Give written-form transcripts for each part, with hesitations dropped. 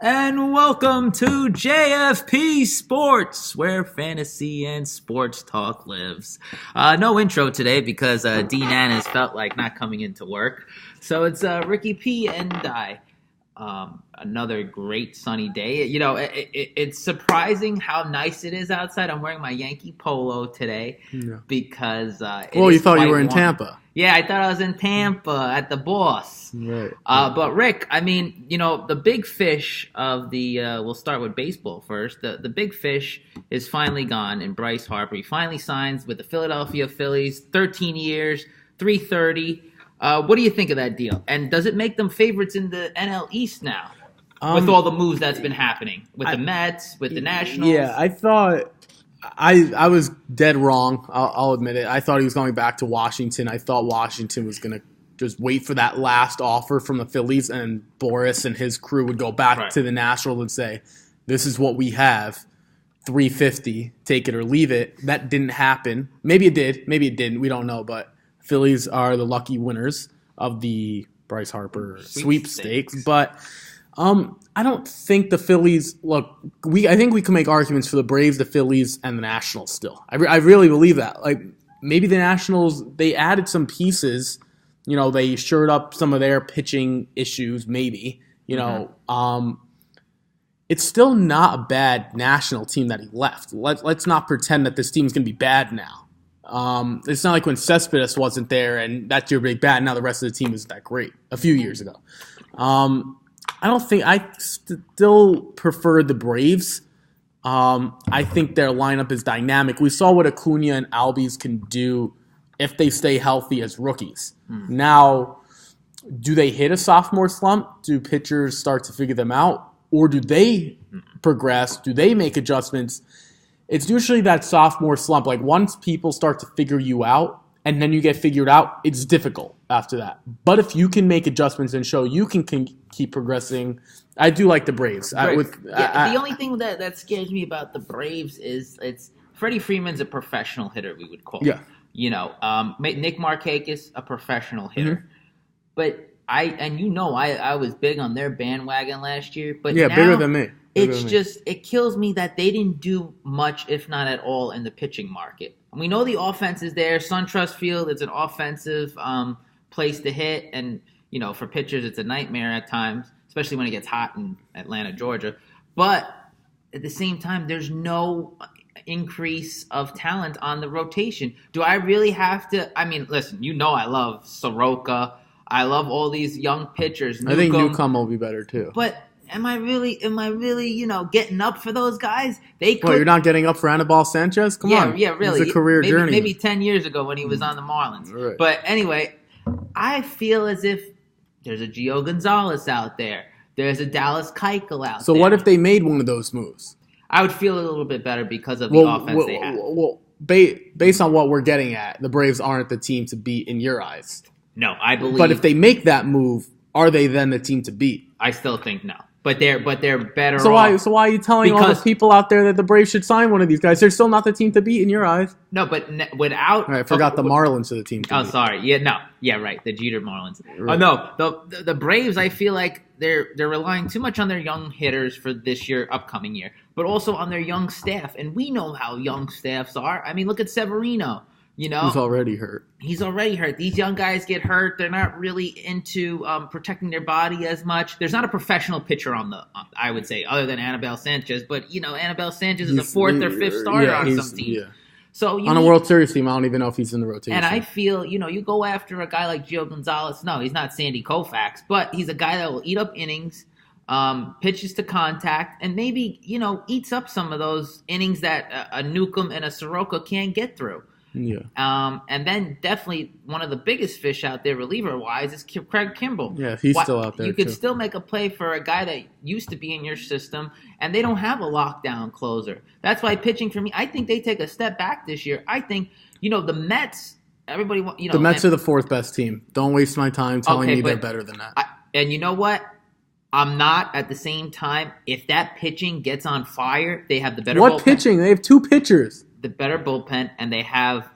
And welcome to JFP Sports, where fantasy and sports talk lives. No intro today because Dean Annis felt like not coming into work. So it's Ricky P and I. Another great sunny day. You know, it's surprising how nice it is outside. I'm wearing my Yankee polo today because you thought you were in Tampa. Yeah, I thought I was in Tampa at the Boss. Right. But Rick, I mean, you know, the big fish of the we'll start with baseball first. The big fish is finally gone in Bryce Harper. He finally signs with the Philadelphia Phillies, 13 years, $330. What do you think of that deal? And does it make them favorites in the NL East now? With all the moves that's been happening with the Mets, with the Nationals. Yeah, I thought I was dead wrong. I'll admit it. I thought he was going back to Washington. I thought Washington was going to just wait for that last offer from the Phillies, and Boris and his crew would go back to the Nationals and say, "This is what we have, $350, take it or leave it." That didn't happen. Maybe it did. Maybe it didn't. We don't know. But Phillies are the lucky winners of the Bryce Harper sweepstakes. But I don't think the Phillies look. I think we can make arguments for the Braves, the Phillies, and the Nationals. Still, I really believe that. Like maybe the Nationals, they added some pieces. You know, they shored up some of their pitching issues. Maybe it's still not a bad national team that he left. Let's not pretend that this team's gonna be bad now. It's not like when Cespedes wasn't there and that's your big bat. Now the rest of the team isn't that great. A few years ago. I still prefer the Braves. I think their lineup is dynamic. We saw what Acuna and Albies can do if they stay healthy as rookies. Now, do they hit a sophomore slump? Do pitchers start to figure them out? Or do they progress? Do they make adjustments? It's usually that sophomore slump. Like once people start to figure you out and then you get figured out, it's difficult after that. But if you can make adjustments and show you can keep progressing, I do like the Braves. The only thing that scares me about the Braves is Freddie Freeman's a professional hitter, we would call him. Yeah. You know, Nick Markakis, a professional hitter. But I was big on their bandwagon last year. But now, bigger than me. It kills me that they didn't do much, if not at all, in the pitching market. We know the offense is there. SunTrust Field, it's an offensive place to hit. And, you know, for pitchers, it's a nightmare at times, especially when it gets hot in Atlanta, Georgia. But at the same time, there's no increase of talent on the rotation. Do I really have to? I mean, listen, you know I love Soroka. I love all these young pitchers. I think Newcomb will be better too. But am I really, getting up for those guys? You're not getting up for Anibal Sanchez? Come on. Yeah, really. It's a career journey. Maybe 10 years ago when he was on the Marlins. Right. But anyway, I feel as if there's a Gio Gonzalez out there. There's a Dallas Keuchel out there. So what if they made one of those moves? I would feel a little bit better because of the offense they have. Based on what we're getting at, the Braves aren't the team to beat in your eyes. No, I believe. But if they make that move, are they then the team to beat? I still think no. But they're better so off. Why are you telling all the people out there that the Braves should sign one of these guys? They're still not the team to beat in your eyes. No, but without... All right, I forgot the Marlins are the team to beat. Oh, sorry. Yeah, no. Yeah, right. The Jeter Marlins. Right. Oh, no. The Braves, I feel like they're relying too much on their young hitters for this year, upcoming year, but also on their young staff. And we know how young staffs are. I mean, look at Severino. You know, he's already hurt. These young guys get hurt. They're not really into protecting their body as much. There's not a professional pitcher I would say, other than Anibal Sanchez. But, you know, Anibal Sanchez is a fourth or fifth starter on some teams. Yeah. So on a World Series team, I don't even know if he's in the rotation. And I feel, you go after a guy like Gio Gonzalez. No, he's not Sandy Koufax, but he's a guy that will eat up innings, pitches to contact, and maybe, eats up some of those innings that a Newcomb and a Soroka can't get through. Yeah. And then definitely one of the biggest fish out there, reliever-wise, is Craig Kimbrell. Yeah, he's still out there, You could still make a play for a guy that used to be in your system, and they don't have a lockdown closer. That's why pitching for me, I think they take a step back this year. I think, the Mets, everybody, the Mets are the fourth best team. Don't waste my time telling me they're better than that. And you know what? I'm not at the same time. If that pitching gets on fire, they have the better bullpen. What pitching? They have two pitchers. The better bullpen, and they have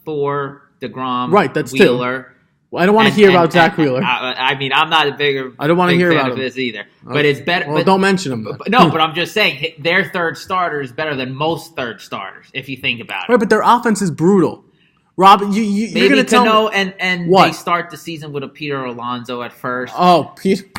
Thor, DeGrom, right, that's Wheeler. Well, I don't want to hear about Zach Wheeler. I mean, I'm not a I don't want to hear fan about of him. this either. But it's better. Well, don't mention him. But I'm just saying their third starter is better than most third starters if you think about it. Right, but their offense is brutal. Rob, you're going to tell me and what? They start the season with a Peter Alonso at first. Oh,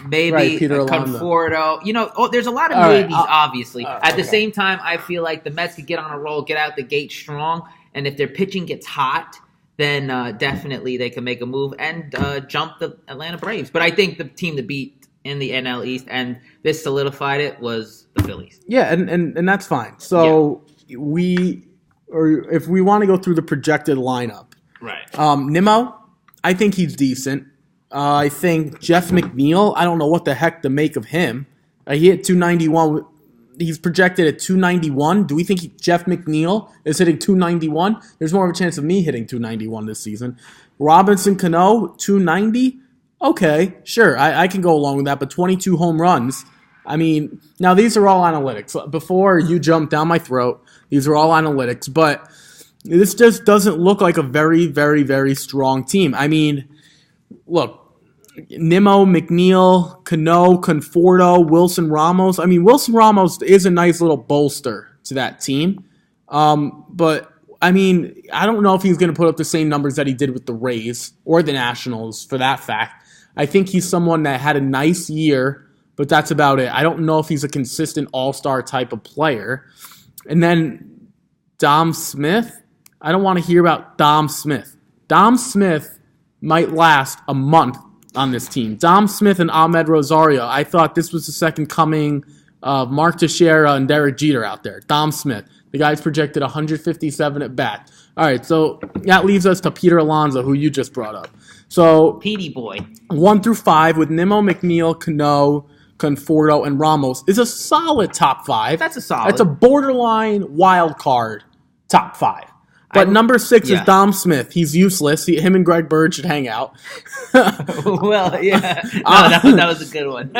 maybe Peter Alonso. Conforto. There's a lot of maybes, obviously. At the same time, I feel like the Mets could get on a roll, get out the gate strong, and if their pitching gets hot, then definitely they can make a move and jump the Atlanta Braves. But I think the team to beat in the NL East, and this solidified it, was the Phillies. Yeah, and that's fine. So if we want to go through the projected lineup, right? Nimmo, I think he's decent. I think Jeff McNeil, I don't know what the heck to make of him. He hit 291. He's projected at 291. Do we think Jeff McNeil is hitting 291? There's more of a chance of me hitting 291 this season. Robinson Cano, 290. Okay, sure, I can go along with that. But 22 home runs. I mean, now these are all analytics. Before you jump down my throat, these are all analytics. But this just doesn't look like a very, very, very strong team. I mean, look. Nimmo, McNeil, Cano, Conforto, Wilson Ramos. I mean, Wilson Ramos is a nice little bolster to that team. But, I mean, I don't know if he's going to put up the same numbers that he did with the Rays or the Nationals, for that fact. I think he's someone that had a nice year, but that's about it. I don't know if he's a consistent all-star type of player. And then Dom Smith. I don't want to hear about Dom Smith. Dom Smith might last a month on this team. Dom Smith and Ahmed Rosario. I thought this was the second coming of Mark Teixeira and Derek Jeter out there. Dom Smith. The guy's projected 157 at bat. All right, so that leaves us to Peter Alonso, who you just brought up. So Petey boy. 1 through 5 with Nimmo, McNeil, Cano, Conforto, and Ramos is a solid top 5. That's a solid. That's a borderline wild card top 5. But number 6 is Dom Smith. He's useless. Him and Greg Bird should hang out. Well, yeah. No, that was a good one.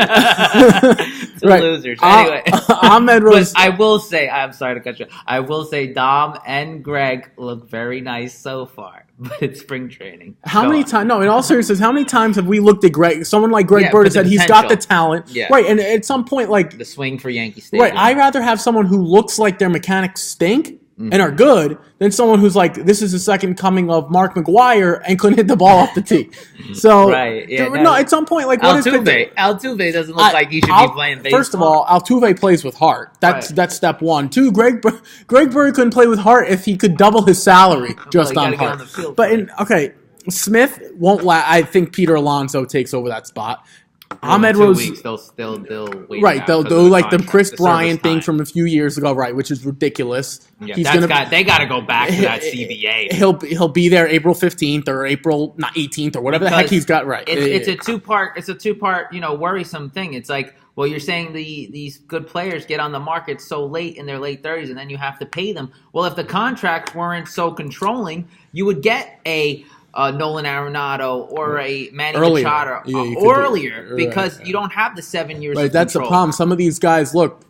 Two losers. Anyway. Ahmed Rose. But I will say, I'm sorry to cut you. I will say Dom and Greg look very nice so far. But it's spring training. How many times? No, in all seriousness, how many times have we looked at Greg? Someone like Greg Bird has said he's got the talent. Yeah. Right, and at some point, like... The swing for Yankee Stadium. Right, I'd rather have someone who looks like their mechanics stink and are good than someone who's like, this is the second coming of Mark McGwire and couldn't hit the ball off the tee. So, right, yeah, no, at some point, like, Altuve doesn't look like he should be playing baseball. First of all, Altuve plays with heart. That's step one. 2, Greg Bird couldn't play with heart if he could double his salary just on heart. Smith won't I think Peter Alonso takes over that spot. Ahmed Rose. They'll wait. Right, they'll do like the Chris Bryant thing from a few years ago, right, which is ridiculous. Yeah, they got to go back to that CBA. He'll be there April 15th or April 18th or whatever the heck he's got. Right, it's a two-part worrisome thing. It's like, well, you're saying these good players get on the market so late in their late 30s, and then you have to pay them. Well, if the contracts weren't so controlling, you would get a Nolan Arenado or a Manny Machado earlier because you don't have the 7 years. Right, that's the problem. Some of these guys, look,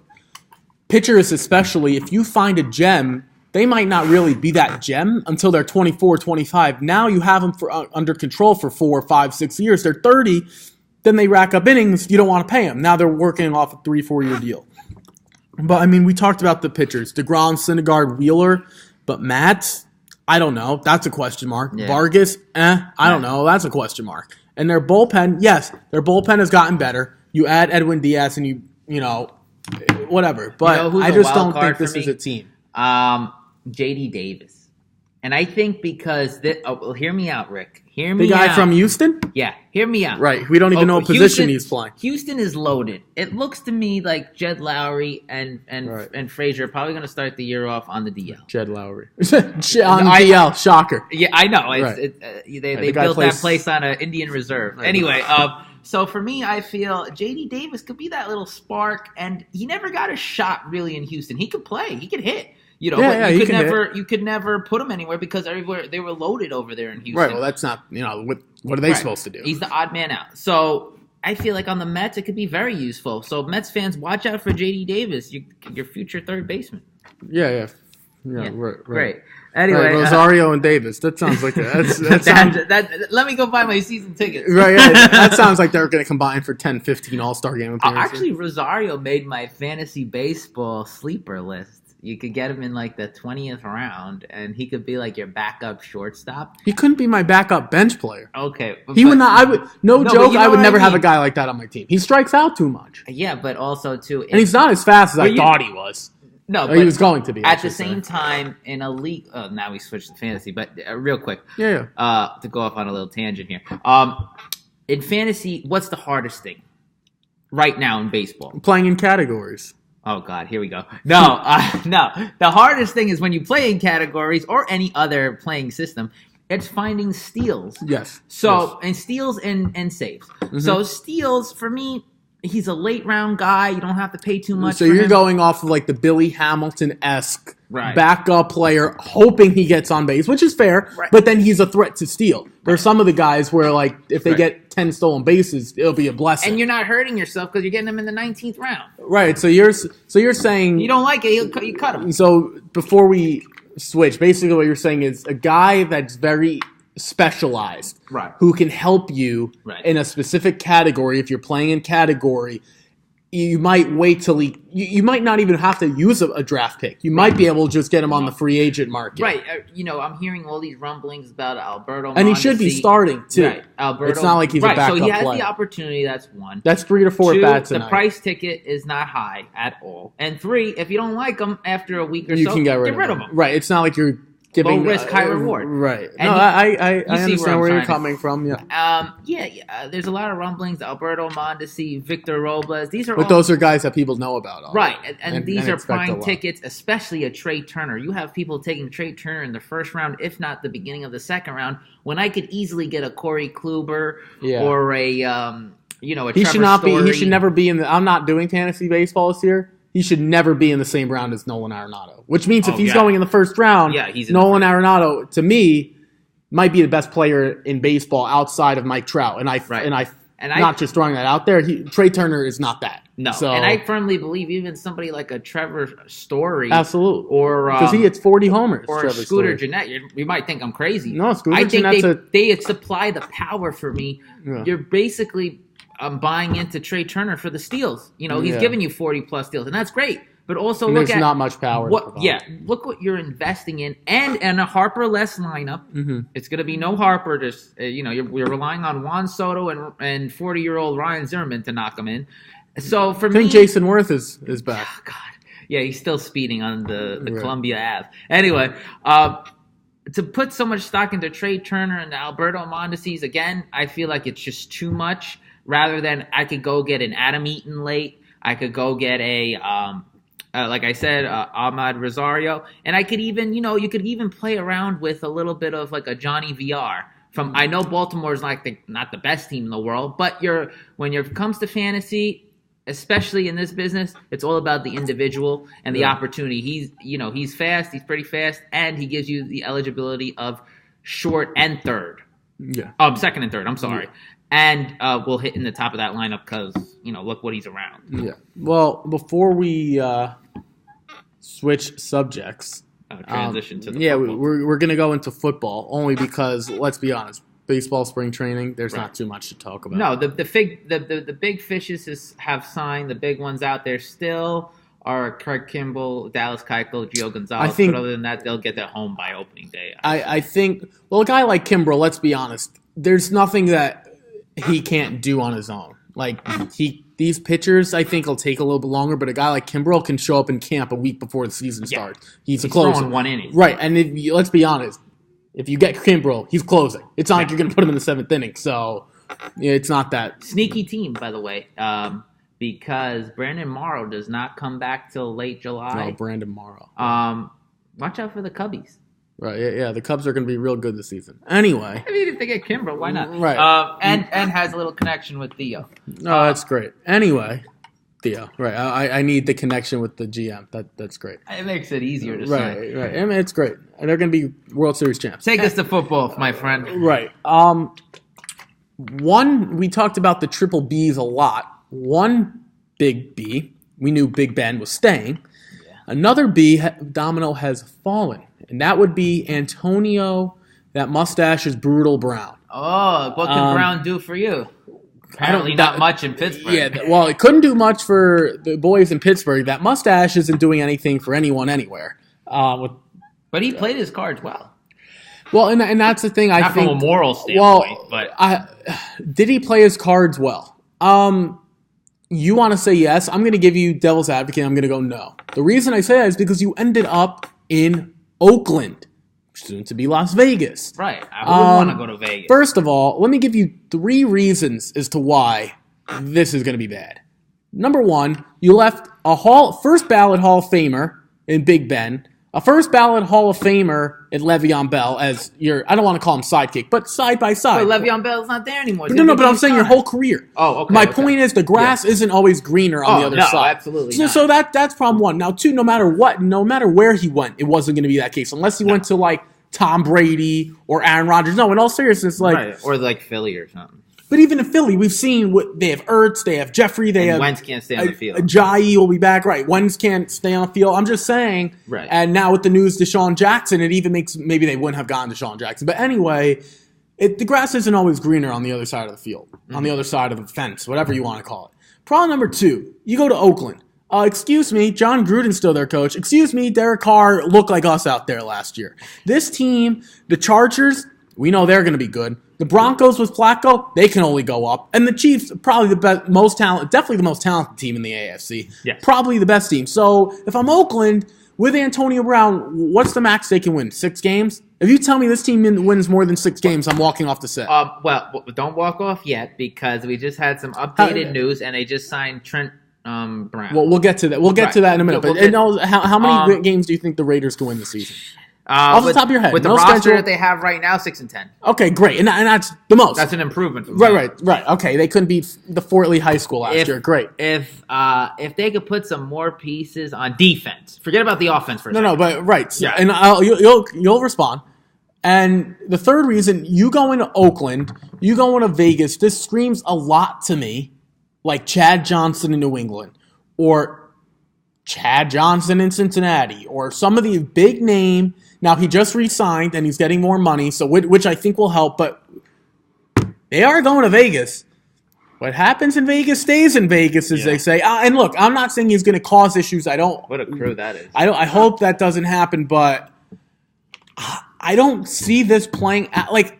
pitchers especially, if you find a gem, they might not really be that gem until they're 24, 25. Now you have them under control for 4, 5, 6 years. They're 30, then they rack up innings. You don't want to pay them. Now they're working off a 3-4 year deal. But, I mean, we talked about the pitchers. DeGrom, Syndergaard, Wheeler, but Matt... I don't know. That's a question mark. Yeah. Vargas, I don't know. That's a question mark. And their bullpen, yes, their bullpen has gotten better. You add Edwin Diaz and you know, whatever. But I just don't think this is a team. J.D. Davis. And I think because hear me out, Rick. Hear me out. The guy from Houston? Yeah, hear me out. Right. We don't even know what position he's playing. Houston is loaded. It looks to me like Jed Lowry and Frazier are probably going to start the year off on the DL. Jed Lowry. on DL. Shocker. Yeah, I know. They built that place on an Indian reserve. Right. Anyway, so for me, I feel J.D. Davis could be that little spark, and he never got a shot really in Houston. He could play. He could hit. But you could never put him anywhere because everywhere they were loaded over there in Houston. Right. Well, that's not. What are they supposed to do? He's the odd man out. So I feel like on the Mets it could be very useful. So Mets fans, watch out for J.D. Davis, your future third baseman. Yeah. Yeah, right. Great. Anyway, right, Rosario and Davis. That sounds like let me go buy my season tickets. Right, yeah, that sounds like they're going to combine for 10, 15 All-Star game appearances. Actually, Rosario made my fantasy baseball sleeper list. You could get him in like the 20th round, and he could be like your backup shortstop. He couldn't be my backup bench player. Okay, he would not. I would joke. I would never have a guy like that on my team. He strikes out too much. Yeah, but also too, and he's not as fast as I thought he was. No, but he was going to be. At the same time, in a league. Oh, now we switched to fantasy, but real quick. Yeah. To go off on a little tangent here. In fantasy, what's the hardest thing right now in baseball? Playing in categories. Oh God, here we go. No. The hardest thing is when you play in categories or any other playing system. It's finding steals. Yes. So and steals and saves. Mm-hmm. So steals for me. He's a late round guy. You don't have to pay too much. So you're going off of like the Billy Hamilton-esque right. backup player, hoping he gets on base, which is fair. Right. But then he's a threat to steal. There's some of the guys where like if they get 10 stolen bases, it'll be a blessing. And you're not hurting yourself because you're getting them in the 19th round. Right. So you're saying you don't like it, you cut him. So before we switch, basically what you're saying is a guy that's very specialized, right, who can help you in a specific category. If you're playing in category, you might wait till you might not even have to use a draft pick. You might be able to just get him on the free agent market. Right. I'm hearing all these rumblings about Alberto Mondesi. And he should be starting, too. Right. Alberto, it's not like he's a backup player. So he has the opportunity, that's one. That's 3 to 4 bats tonight. The price ticket is not high at all. And 3, if you don't like him after a week or you can get rid of him. Right. It's not like you're giving low risk, high reward. Right. And I understand where you're coming from. Yeah. There's a lot of rumblings. Alberto Mondesi, Victor Robles. Those are guys that people know about. Already. Right. And these are prime tickets, especially a Trey Turner. You have people taking Trey Turner in the first round, if not the beginning of the second round, when I could easily get a Corey Kluber or a Trevor Story. He should never be in the. I'm not doing fantasy baseball this year. He should never be in the same round as Nolan Arenado. Which means if he's going in the first round, Nolan Arenado, to me, might be the best player in baseball outside of Mike Trout. And I not just throwing that out there. Trey Turner is not that. No, and I firmly believe even somebody like a Trevor Story. Absolutely. Or because he hits 40 homers. Or Trevor Scooter Story. Jeanette. You might think I'm crazy. No, Scooter I think Jeanette's they supply the power for me. Yeah. You're basically... I'm buying into Trey Turner for the steals. He's giving you 40-plus steals, and that's great. But also look at... There's not much power. Look what you're investing in. And a Harper-less lineup. Mm-hmm. It's going to be no Harper. Just you're relying on Juan Soto and 40-year-old Ryan Zimmerman to knock them in. So for me... I think Jason Worth is back. Oh, God. Yeah, he's still speeding on the Columbia Ave. Anyway, to put so much stock into Trey Turner and Alberto Mondesi's, again, I feel like it's just too much. Rather than I could go get an Adam Eaton late, I could go get a, like I said, Ahmad Rosario, and I could even, you could even play around with a little bit of like a Johnny VR. I know Baltimore's like not the best team in the world, but when it comes to fantasy, especially in this business, it's all about the individual and the opportunity. He's fast, he's pretty fast, and he gives you the eligibility of short and third. Yeah. Second and third. I'm sorry. Yeah. And we'll hit in the top of that lineup because, look what he's around. Yeah. Well, before we switch subjects. Transition to the football. We're going to go into football only because, let's be honest, baseball spring training, there's not too much to talk about. No, the big fishes have signed. The big ones out there still are Craig Kimbrell, Dallas Keuchel, Gio Gonzalez. But other than that, they'll get their home by opening day. I think, a guy like Kimbrell, let's be honest, there's nothing that he can't do on his own. Like these pitchers, I think, will take a little bit longer. But a guy like Kimbrell can show up in camp a week before the season starts. He's a closer. Throwing 1 inning, right? And let's be honest, if you get Kimbrell, he's closing. It's not like you're going to put him in the 7th inning. So it's not that sneaky team, by the way, because Brandon Morrow does not come back till late July. No, Brandon Morrow. Watch out for the Cubbies. Right, yeah, the Cubs are going to be real good this season. Anyway. I mean, if they get Kimbrell, why not? Right. And has a little connection with Theo. Oh, that's great. Anyway, Theo, right. I need the connection with the GM. That's great. It makes it easier to sign. Right. I mean, it's great. They're going to be World Series champs. Take us to football, my friend. Right. We talked about the triple Bs a lot. One big B, we knew Big Ben was staying. Another B domino has fallen, and that would be Antonio. That mustache is brutal Brown. Oh, what can Brown do for you? Apparently not much in Pittsburgh. Yeah, well, it couldn't do much for the boys in Pittsburgh. That mustache isn't doing anything for anyone anywhere. But he played his cards well. Well, and that's the thing. Not from a moral standpoint, but did he play his cards well? You want to say yes? I'm going to give you devil's advocate. I'm going to go no. The reason I say that is because you ended up in Oakland, soon to be Las Vegas. Right. I wouldn't want to go to Vegas. First of all, let me give you 3 reasons as to why this is going to be bad. Number 1, you left a first ballot Hall of Famer in Big Ben, a first ballot Hall of Famer in Le'Veon Bell as I don't want to call him sidekick, but side by side. But Le'Veon Bell's not there anymore. No, but I'm saying your whole career. Oh, okay. My point is the grass isn't always greener on the other side. Absolutely not. So that's problem 1. Now 2, no matter where he went, it wasn't going to be that case unless he went to like Tom Brady or Aaron Rodgers. No, in all seriousness, like right. Or like Philly or something. But even in Philly, we've seen they have Ertz, they have Jeffrey, they have Wentz can't stay on the field. Ajayi will be back, right? Wentz can't stay on the field. I'm just saying. Right. And now with the news, Deshaun Jackson, it even makes maybe they wouldn't have gone Deshaun Jackson. But anyway, the grass isn't always greener on the other side of the field, on the other side of the fence, whatever you want to call it. Problem number 2, you go to Oakland. Excuse me, John Gruden's still their coach. Excuse me, Derek Carr looked like us out there last year. This team, the Chargers, we know they're going to be good. The Broncos with Flacco, they can only go up. And the Chiefs, probably definitely the most talented team in the AFC. Yes. Probably the best team. So if I'm Oakland with Antonio Brown, what's the max they can win? 6 games? If you tell me this team wins more than 6 games, I'm walking off the set. Well, don't walk off yet because we just had some updated news and they just signed Trent Brown. Well, we'll get to that. We'll get to that in a minute. How many games do you think the Raiders can win this season? Off the top of your head. With the roster that they have right now, 6-10. Okay, great. And that's the most. That's an improvement from Right. Okay, they couldn't beat the Fort Lee High School last year. Great. If they could put some more pieces on defense. Forget about the offense for a second. No, but right. So, yeah. And you'll respond. And the third reason, you go into Oakland, you go into Vegas, this screams a lot to me like Chad Johnson in New England or Chad Johnson in Cincinnati or some of the big name. Now, he just re-signed and he's getting more money, so which I think will help, but they are going to Vegas. What happens in Vegas stays in Vegas, as they say. And look, I'm not saying he's going to cause issues. What a crew that is. I hope that doesn't happen, but I don't see this playing like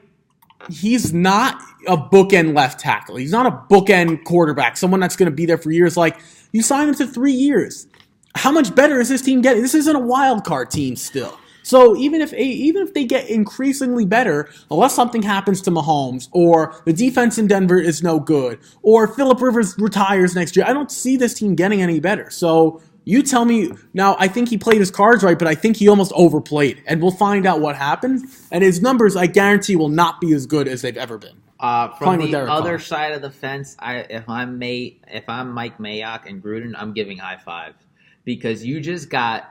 he's not a bookend left tackle. He's not a bookend quarterback, someone that's going to be there for years. Like, you sign him to 3 years. How much better is this team getting? This isn't a wild card team still. So even if they get increasingly better, unless something happens to Mahomes or the defense in Denver is no good or Phillip Rivers retires next year, I don't see this team getting any better. So you tell me now. I think he played his cards right, but I think he almost overplayed, and we'll find out what happened. And his numbers, I guarantee, will not be as good as they've ever been. From the other side of the fence, if I'm Mike Mayock and Gruden, I'm giving high five because you just got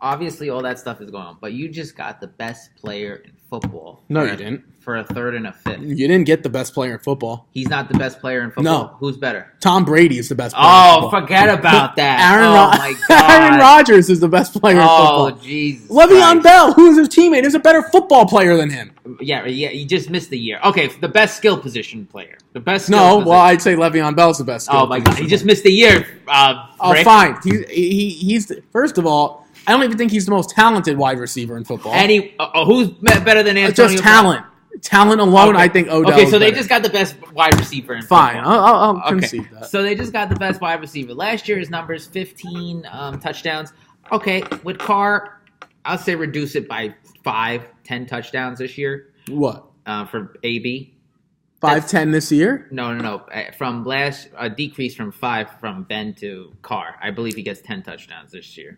obviously, all that stuff is going on, but you just got the best player in football. No, you didn't. For a third and a fifth. You didn't get the best player in football. He's not the best player in football. No. Who's better? Tom Brady is the best player in football. Forget about that. My God. Aaron Rodgers is the best player in football. Oh, Jesus Le'Veon Bell, who is his teammate, is a better football player than him. Yeah, he just missed the year. Okay, the best skill position player. I'd say Le'Veon Bell's the best skill my God. He just missed the year. Fine. He's first of all, I don't even think he's the most talented wide receiver in football. And who's better than Antonio? Just talent. Brown? Talent alone, I think Odell. Okay, so they just got the best wide receiver in football. Fine, I'll concede that. So they just got the best wide receiver. Last year, his numbers 15 touchdowns. Okay, with Carr, I'll say reduce it by 5-10 touchdowns this year. What? For AB. 5-10 this year? No. From last decrease from 5 from Ben to Carr. I believe he gets 10 touchdowns this year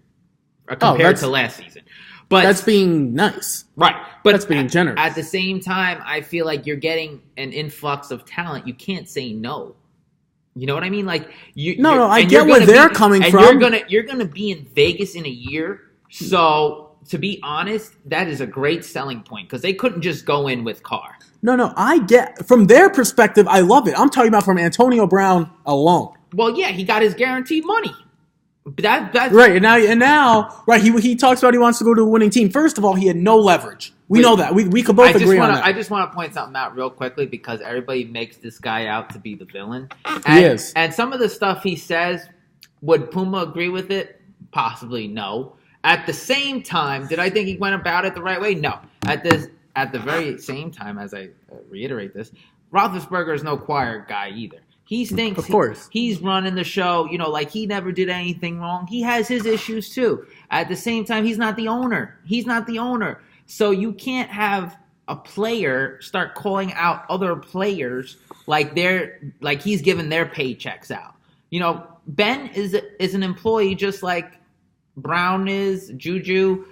compared to last season. But that's being nice. Right. But that's being generous. At the same time, I feel like you're getting an influx of talent. You can't say no. You know what I mean? Like I get where they're coming from. You're gonna be in Vegas in a year. So to be honest, that is a great selling point because they couldn't just go in with Carr. No, I get from their perspective. I love it. I'm talking about from Antonio Brown alone. Well, yeah, he got his guaranteed money. That's right. And now, right? He talks about he wants to go to a winning team. First of all, he had no leverage. We know that. We could both agree on that. I just want to point something out real quickly because everybody makes this guy out to be the villain. He is. And some of the stuff he says, would Puma agree with it? Possibly no. At the same time, did I think he went about it the right way? No. At the very same time, as I reiterate this, Roethlisberger is no choir guy either. He thinks of course. He's running the show, like he never did anything wrong. He has his issues too. At the same time, he's not the owner. So you can't have a player start calling out other players like he's giving their paychecks out. Ben is an employee just like Brown is, Juju,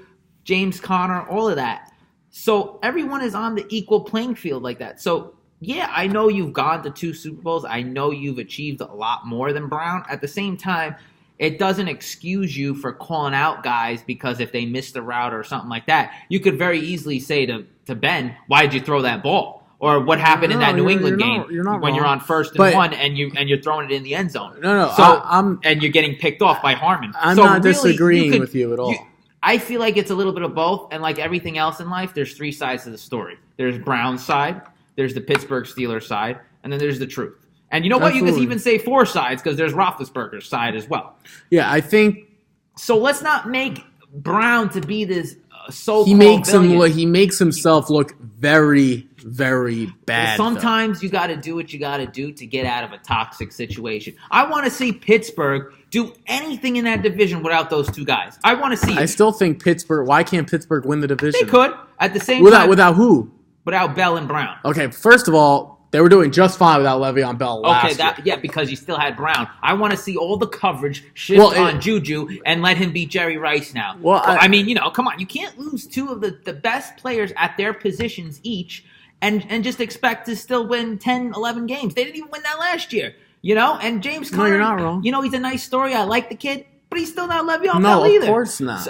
James Conner, all of that. So everyone is on the equal playing field like that. So yeah, I know you've gone to 2 Super Bowls. I know you've achieved a lot more than Brown. At the same time, it doesn't excuse you for calling out guys because if they missed a route or something like that, you could very easily say to Ben, "Why did you throw that ball?" Or what happened in that New England game when you're on 1st and 1 and you're throwing it in the end zone. No. So and you're getting picked off by Harmon. I'm not disagreeing with you at all. I feel like it's a little bit of both, and like everything else in life, there's 3 sides to the story. There's Brown's side, there's the Pittsburgh Steelers side, and then there's the truth. And you know what? Absolutely. You can even say 4 sides because there's Roethlisberger's side as well. Yeah, I think. So let's not make Brown to be this so-called He makes himself look very, very bad. Sometimes you got to do what you got to do to get out of a toxic situation. I want to see Pittsburgh do anything in that division without those 2 guys. I want to see it. I still think Pittsburgh. Why can't Pittsburgh win the division? They could at the same time. Without who? Without Bell and Brown. Okay, first of all, they were doing just fine without Le'Veon Bell last year. Yeah, because you still had Brown. I want to see all the coverage shift on Juju and let him beat Jerry Rice now. Well, I mean, come on. You can't lose 2 of the best players at their positions each and just expect to still win 10, 11 games. They didn't even win that last year, And James Conner, you're not wrong. He's a nice story. I like the kid, but he's still not Le'Veon Bell either. No, of course not.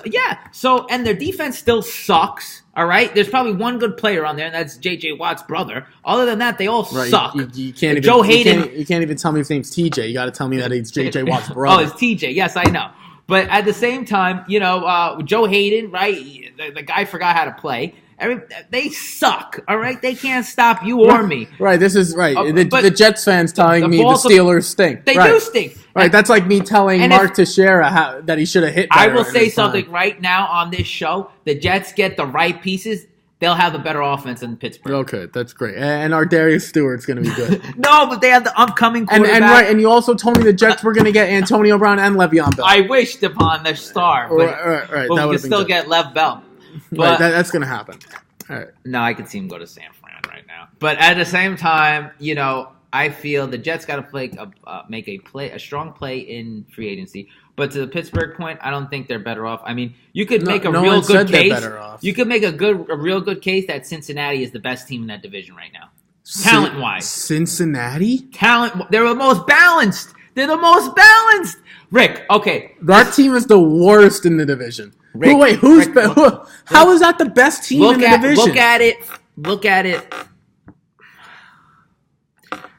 So, and their defense still sucks. All right, there's probably one good player on there, and that's J.J. Watt's brother. Other than that, they all suck. You can't even, Joe Hayden. You can't even tell me his name's TJ. You got to tell me that it's J.J. Watt's brother. Oh, it's TJ. Yes, I know. But at the same time, Joe Hayden, right? The guy forgot how to play. They suck. All right, they can't stop you or me. Right. This is right. The Jets fans telling me the Steelers stink. They do stink. Right. That's like me telling Mark Teixeira that he should have hit better. I will say something right now on this show. The Jets get the right pieces. They'll have a better offense than Pittsburgh. Okay, that's great. And our Darius Stewart's going to be good. No, but they have the upcoming quarterback. And you also told me the Jets were going to get Antonio Brown and Le'Veon Bell. I wished upon the star. But, right. But we can still get Lev Bell. But, right, that's going to happen. All right. No, I could see him go to San Fran right now. But at the same time, I feel the Jets got to make a strong play in free agency. But to the Pittsburgh point, I don't think they're better off. I mean, you could make a real good case. You could make a real good case that Cincinnati is the best team in that division right now, talent-wise. Cincinnati? They're the most balanced. Rick, okay. That team is the worst in the division. Rick, how is that the best team in the division? Look at it.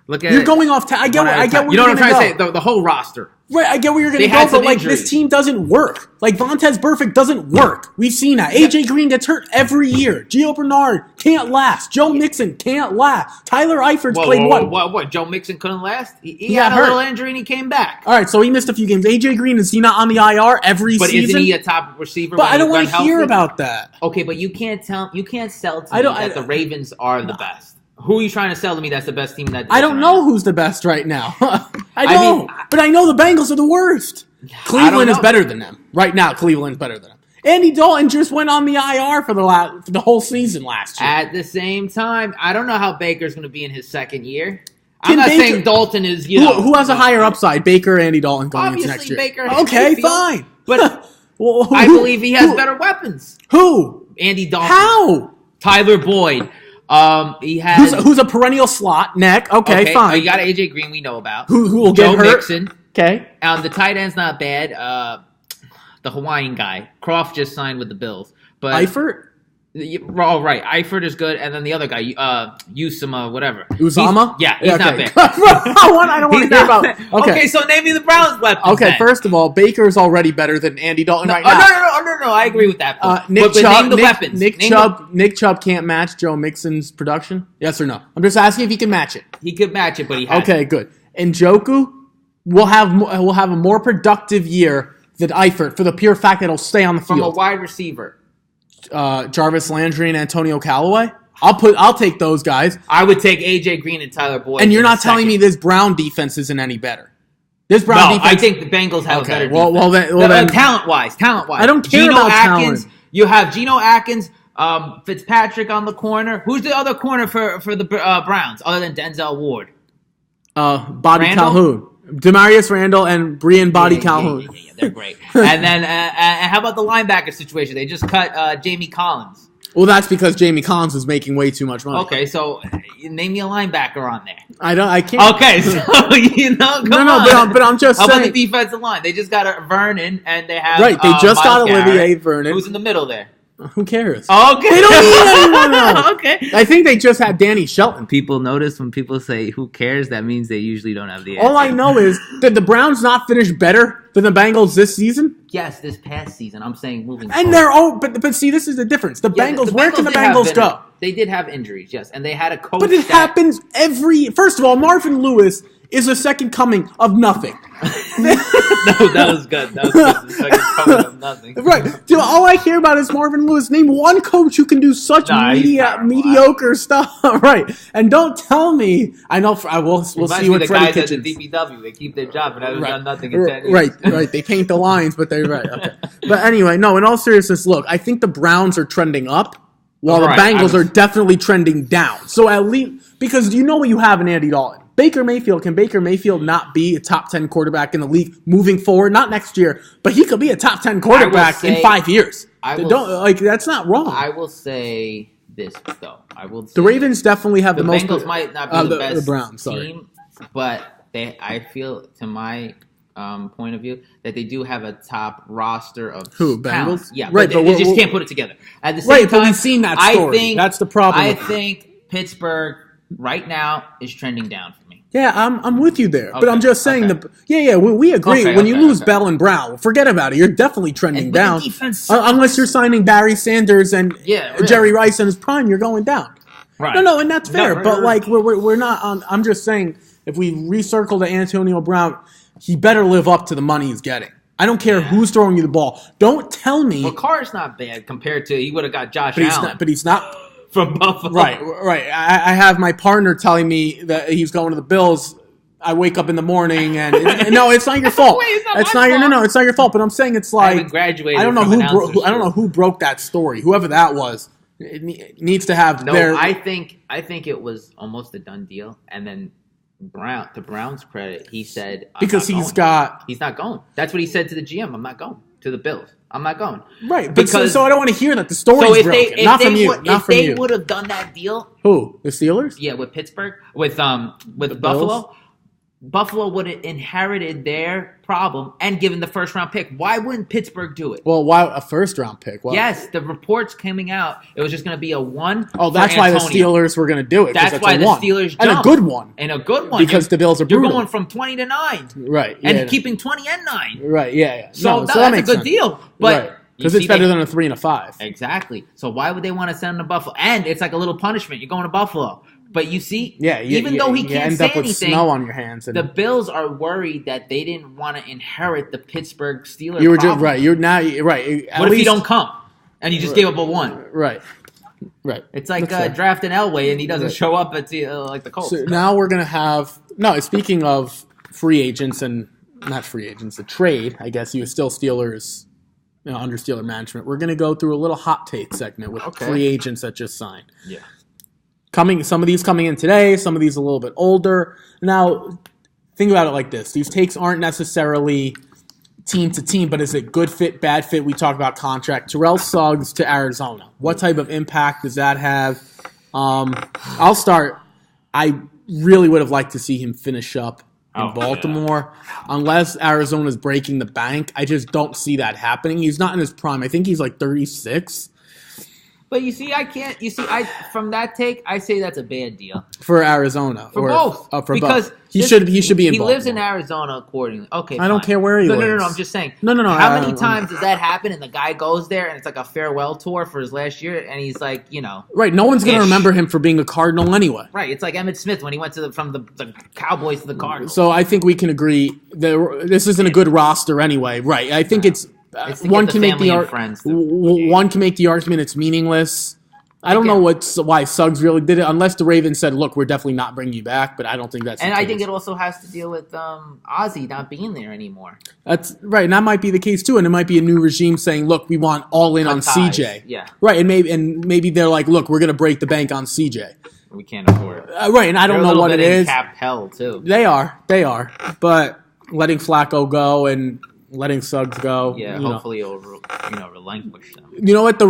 You're going off. I get where you're going to go. You know what I'm trying to say? The whole roster. Right, I get where you're going to go, but like this team doesn't work. Like Vontaze Burfict doesn't work. We've seen that. AJ Green gets hurt every year. Gio Bernard can't last. Joe Mixon can't last. Tyler Eifert's played what? What? Joe Mixon couldn't last? He had a little injury and he came back. All right, so he missed a few games. AJ Green, is he not on the IR every season? But isn't he a top receiver? But I don't want to hear about that. Okay, but you can't sell to me that the Ravens are the best. Who are you trying to sell to me that's the best team in that division? I don't know who's the best right now. But I know the Bengals are the worst. Cleveland is better than them. Right now, Cleveland's better than them. Andy Dalton just went on the IR for the whole season last year. At the same time, I don't know how Baker's going to be in his second year. I'm not saying Dalton is, Who has a higher upside, Baker or Andy Dalton going into next year? Baker. Okay, fine. But I believe he has better weapons. Who? Andy Dalton. How? Tyler Boyd. He has who's a perennial slot neck. Okay, fine. You got AJ Green we know about. Who will get hurt? Joe Mixon. Okay. The tight end's not bad. The Hawaiian guy. Croft just signed with the Bills. But Eifert? Oh, right. Eifert is good, and then the other guy, Usama, whatever. Usama? He's not bad. I don't want to hear about. Okay, so name me the Browns weapons. Okay, then. First of all, Baker's already better than Andy Dalton right now. No. I agree with that. Nick Chubb, name the weapons. Nick Chubb can't match Joe Mixon's production. Yes or no? I'm just asking if he can match it. He could match it, but he hasn't. Okay, good. And Njoku will have a more productive year than Eifert for the pure fact that he'll stay on the field. From a wide receiver. Jarvis Landry and Antonio Callaway. I'll take those guys. I would take AJ Green and Tyler Boyd. And you're not telling me this Brown defense isn't any better. This Brown defense. I think the Bengals have a better defense. Well, then talent-wise. I don't care about talent. You have Geno Atkins, Fitzpatrick on the corner. Who's the other corner for the Browns other than Denzel Ward? Bobby Calhoun. Demarius Randall and Brian Body Calhoun. Yeah, they're great. And then how about the linebacker situation? They just cut Jamie Collins. Well, that's because Jamie Collins was making way too much money. Okay, so name me a linebacker on there. I can't. Okay, so come on. But I'm just saying. How about the defensive line? They just got Vernon, and they have right. They just got Myles Olivier Garrett, Vernon. who's in the middle there. Who cares? Okay. They don't need anyone else. Okay. I think they just had Danny Shelton. People notice when people say "who cares," that means they usually don't have the answer. All I know is that the Browns not finish better than the Bengals this season. Yes, this past season. I'm saying moving. And forward. But see, this is the difference. Where can the Bengals go? They did have injuries, yes, and they had a coach. But it happens First of all, Marvin Lewis is the second coming of nothing. No, that was good. That was good. The second coming of nothing. Right. Dude, all I hear about is Marvin Lewis. Name one coach who can do such mediocre stuff. Right. And don't tell me. I know. We'll see what Freddie guys Kitchens. at the DPW. They keep their job and haven't done nothing in 10 years. Right. They paint the lines, but they're right. Okay. But anyway, no. In all seriousness, look, I think the Browns are trending up, while the Bengals are definitely trending down. So at least because you know what you have in Andy Dalton. Can Baker Mayfield not be a top 10 quarterback in the league moving forward? Not next year, but he could be a top 10 quarterback in 5 years. That's not wrong. I will say this though. The Ravens definitely have the most. The Bengals might not be the best Browns, team, but I feel, to my point of view, that they do have a top roster of Bengals. Yeah, right, but they just can't put it together. At the same time, but we've seen that story. That's the problem. I think Pittsburgh right now is trending down for me. Yeah, I'm with you there, but I'm just saying we agree. When you lose Bell and Brown, forget about it. You're definitely trending down. Unless you're signing Barry Sanders and Jerry Rice in his prime, you're going down. Right. No, and that's fair. But we're not on. I'm just saying if we recircle to Antonio Brown, he better live up to the money he's getting. I don't care who's throwing you the ball. Don't tell me. Well, Carr's not bad compared to he would have got Josh Allen. But he's not. From Buffalo. Right. I have my partner telling me that he's going to the Bills. I wake up in the morning and no, it's not your fault. It's not your fault. But I'm saying it's like I don't know who broke that story. Whoever that was, it needs to have I think it was almost a done deal. And then to Brown's credit, he said because he's not going. That's what he said to the GM. I'm not going to the Bills. I'm not going. Right, because so I don't want to hear that the story's broken. Not from you. If they would have done that deal, who? The Steelers? Yeah, with Pittsburgh, with Buffalo. Bills? Buffalo would have inherited their problem and given the first round pick. Why wouldn't Pittsburgh do it? Well, why a first round pick? Why? Yes, the reports coming out, it was just going to be a 1. Oh, that's why the Steelers were going to do it. That's why the Steelers jumped. And a good one. Because the Bills are brutal. You're going from 20 to 9. Right. And keeping 20 and 9. Right, yeah. So that's a good deal. But because it's better than a 3 and a 5. Exactly. So why would they want to send him to Buffalo? And it's like a little punishment. You're going to Buffalo. But you see, even though he can't say anything, snow on your hands. The Bills are worried that they didn't want to inherit the Pittsburgh Steelers. You were just right. You're now right. What if you don't come and you just gave up a 1? Right. It's like drafting Elway and he doesn't show up at like the Colts. So now we're gonna have Speaking of free agents and not free agents, the trade. I guess you still Steelers. Under Steeler management, we're gonna go through a little hot take segment with free agents that just signed. Yeah. Some of these coming in today, some of these a little bit older. Now, think about it like this. These takes aren't necessarily team to team, but is it good fit, bad fit? We talk about contract. Terrell Suggs to Arizona. What type of impact does that have? I'll start. I really would have liked to see him finish up in Baltimore. Yeah. Unless Arizona's breaking the bank, I just don't see that happening. He's not in his prime. I think he's like 36. But you see, I can't. You see, from that take, I say that's a bad deal for Arizona for both. For because both. He should be in. He Baltimore. lives in Arizona accordingly. Okay, I don't care where he lives. No. I'm just saying. No. How many times does that happen? And the guy goes there, and it's like a farewell tour for his last year, and he's like, right. No one's gonna remember him for being a Cardinal anyway. Right. It's like Emmitt Smith when he went from the Cowboys to the Cardinals. So I think we can agree that this isn't a good roster anyway. Right. I think it's one can make one can make the argument it's meaningless. I don't know why Suggs really did it, unless the Ravens said, "Look, we're definitely not bringing you back." But I don't think that's. And I think it also has to deal with Ozzie not being there anymore. That's right, and that might be the case too. And it might be a new regime saying, "Look, we want all in on CJ." Yeah, right. And maybe they're like, "Look, we're going to break the bank on CJ." We can't afford it. Right, and I don't know what it is. Cap hell too. They are, but letting Flacco go and letting Suggs go. Yeah, hopefully he'll relinquish them. You know what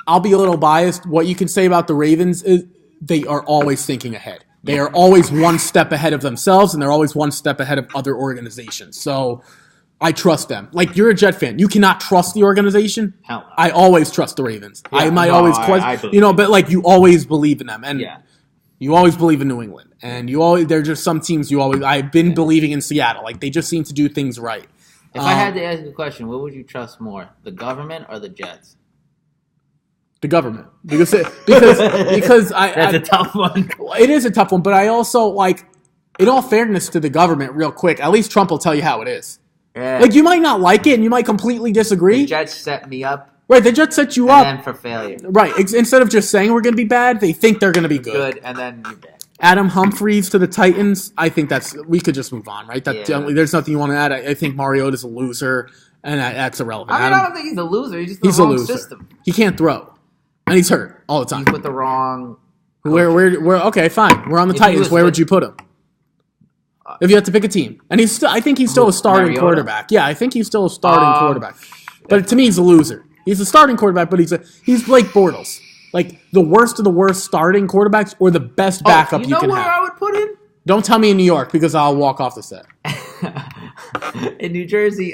I'll be a little biased. What you can say about the Ravens is they are always thinking ahead. They are always one step ahead of themselves, and they're always one step ahead of other organizations. So I trust them. Like, you're a Jet fan. You cannot trust the organization. Hell no. I always trust the Ravens. Yeah, I might always question, but like you always believe in them, and you always believe in New England, and they're just some teams I've been believing in Seattle. Like, they just seem to do things right. If I had to ask you a question, what would you trust more, the government or the Jets? The government, because that's a tough one. It is a tough one, but I also in all fairness to the government, real quick. At least Trump will tell you how it is. Yeah. Like, you might not like it, and you might completely disagree. The Jets set me up. Right, they just set you up. And then for failure. Right, instead of just saying we're going to be bad, they think they're going to be good. And then you're bad. Adam Humphries to the Titans. I think we could just move on, right? There's nothing you want to add. I think Mariota's a loser, and that's irrelevant. I don't think he's a loser. He's just the wrong system. He can't throw. And he's hurt all the time. He's with the wrong. Where? Okay, fine. We're on the Titans. Where would you put him? If you had to pick a team, and I think he's still a starting quarterback. Yeah, I think he's still a starting quarterback. But to me, he's a loser. He's a starting quarterback, but he's Blake Bortles, like the worst of the worst starting quarterbacks, or the best backup you can have. You know where I would put him? Don't tell me in New York, because I'll walk off the set. In New Jersey,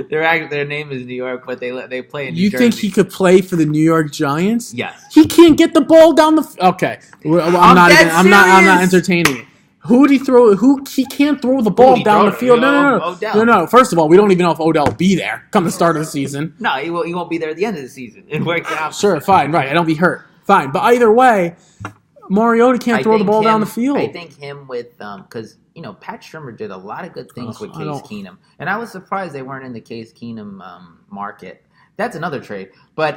their name is New York, but they play in New Jersey. You think he could play for the New York Giants? Yes. He can't get the ball down the. Okay, I'm not entertaining it. Who would he throw? He can't throw the ball down the field. No. First of all, we don't even know if Odell will be there come the start of the season. No, he won't be there at the end of the season. It worked out. Sure, fine, right. I don't be hurt. Fine, but either way, Mariota can't throw the ball down the field. I think him with because Pat Shurmur did a lot of good things with Case Keenum, and I was surprised they weren't in the Case Keenum market. That's another trade, but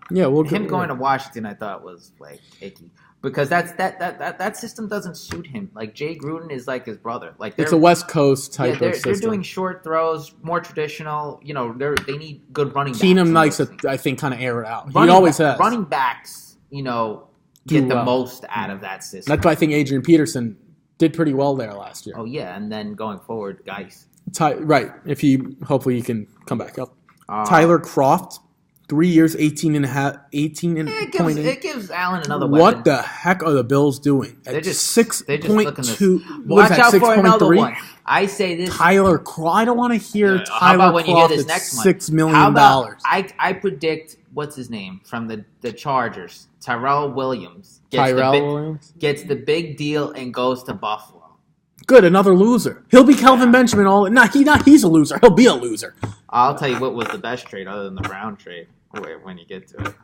him going to Washington, I thought was icky. Because that system doesn't suit him. Like, Jay Gruden is like his brother. Like, it's a West Coast type of system. They're doing short throws, more traditional. They need good running backs. Keenum likes to, I think, kind of air it out. He always has. Running backs, get the most out of that system. That's why I think Adrian Peterson did pretty well there last year. Oh, yeah, and then going forward, guys. Right. Hopefully he can come back up. Tyler Kroft. 3 years, 18 and a half, 18 and it gives Allen another weapon. What the heck are the Bills doing? They're just 6.2. Watch out for another one. I say this. Tyler Kroft. I don't want to hear Tyler How about when Kroft you hear this next one? $6 million. How about I predict what's his name from the Chargers? Tyrell Williams gets the big deal and goes to Buffalo. Good, another loser. He'll be Kelvin Benjamin. He's a loser. He'll be a loser. I'll tell you what was the best trade other than the Brown trade. When you get to it,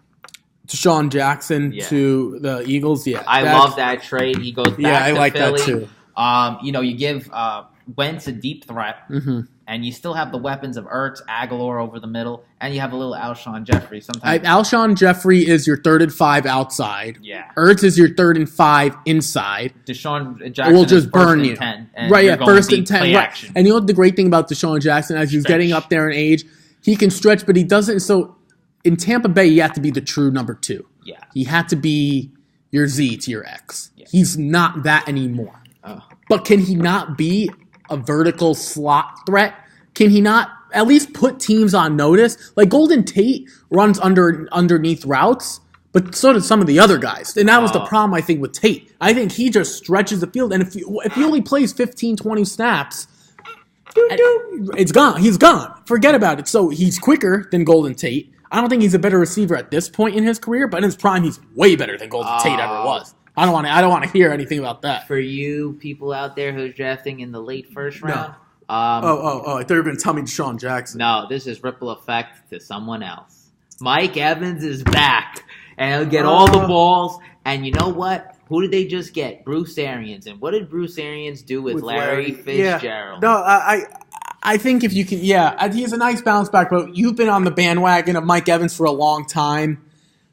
Deshaun Jackson to the Eagles. Yeah, I love that trade. He goes back to Philly. I like that too. You give Wentz a deep threat, and you still have the weapons of Ertz, Aguilar over the middle, and you have a little Alshon Jeffrey. Sometimes Alshon Jeffrey is your 3rd and 5 outside. Yeah, Ertz is your 3rd and 5 inside. Deshaun Jackson will just burn you. 10, right, yeah, 1st and 10. Right. And you know the great thing about Deshaun Jackson, as he's getting up there in age, he can stretch, but he doesn't. So in Tampa Bay, you have to be the true number 2. Yeah, he had to be your Z to your X. Yeah. He's not that anymore. But can he not be a vertical slot threat? Can he not at least put teams on notice? Like, Golden Tate runs underneath routes, but so did some of the other guys. And that was the problem, I think, with Tate. I think he just stretches the field. And if he only plays 15, 20 snaps, It's gone. He's gone. Forget about it. So he's quicker than Golden Tate. I don't think he's a better receiver at this point in his career, but in his prime, he's way better than Golden Tate ever was. I don't want to hear anything about that. For you people out there who's drafting in the late first round. No. I thought you were going to tell me Deshaun Jackson. No, this is ripple effect to someone else. Mike Evans is back, and he'll get all the balls. And you know what? Who did they just get? Bruce Arians. And what did Bruce Arians do with Larry Fitzgerald? Yeah. No, I think if you can, he's a nice bounce back, but you've been on the bandwagon of Mike Evans for a long time.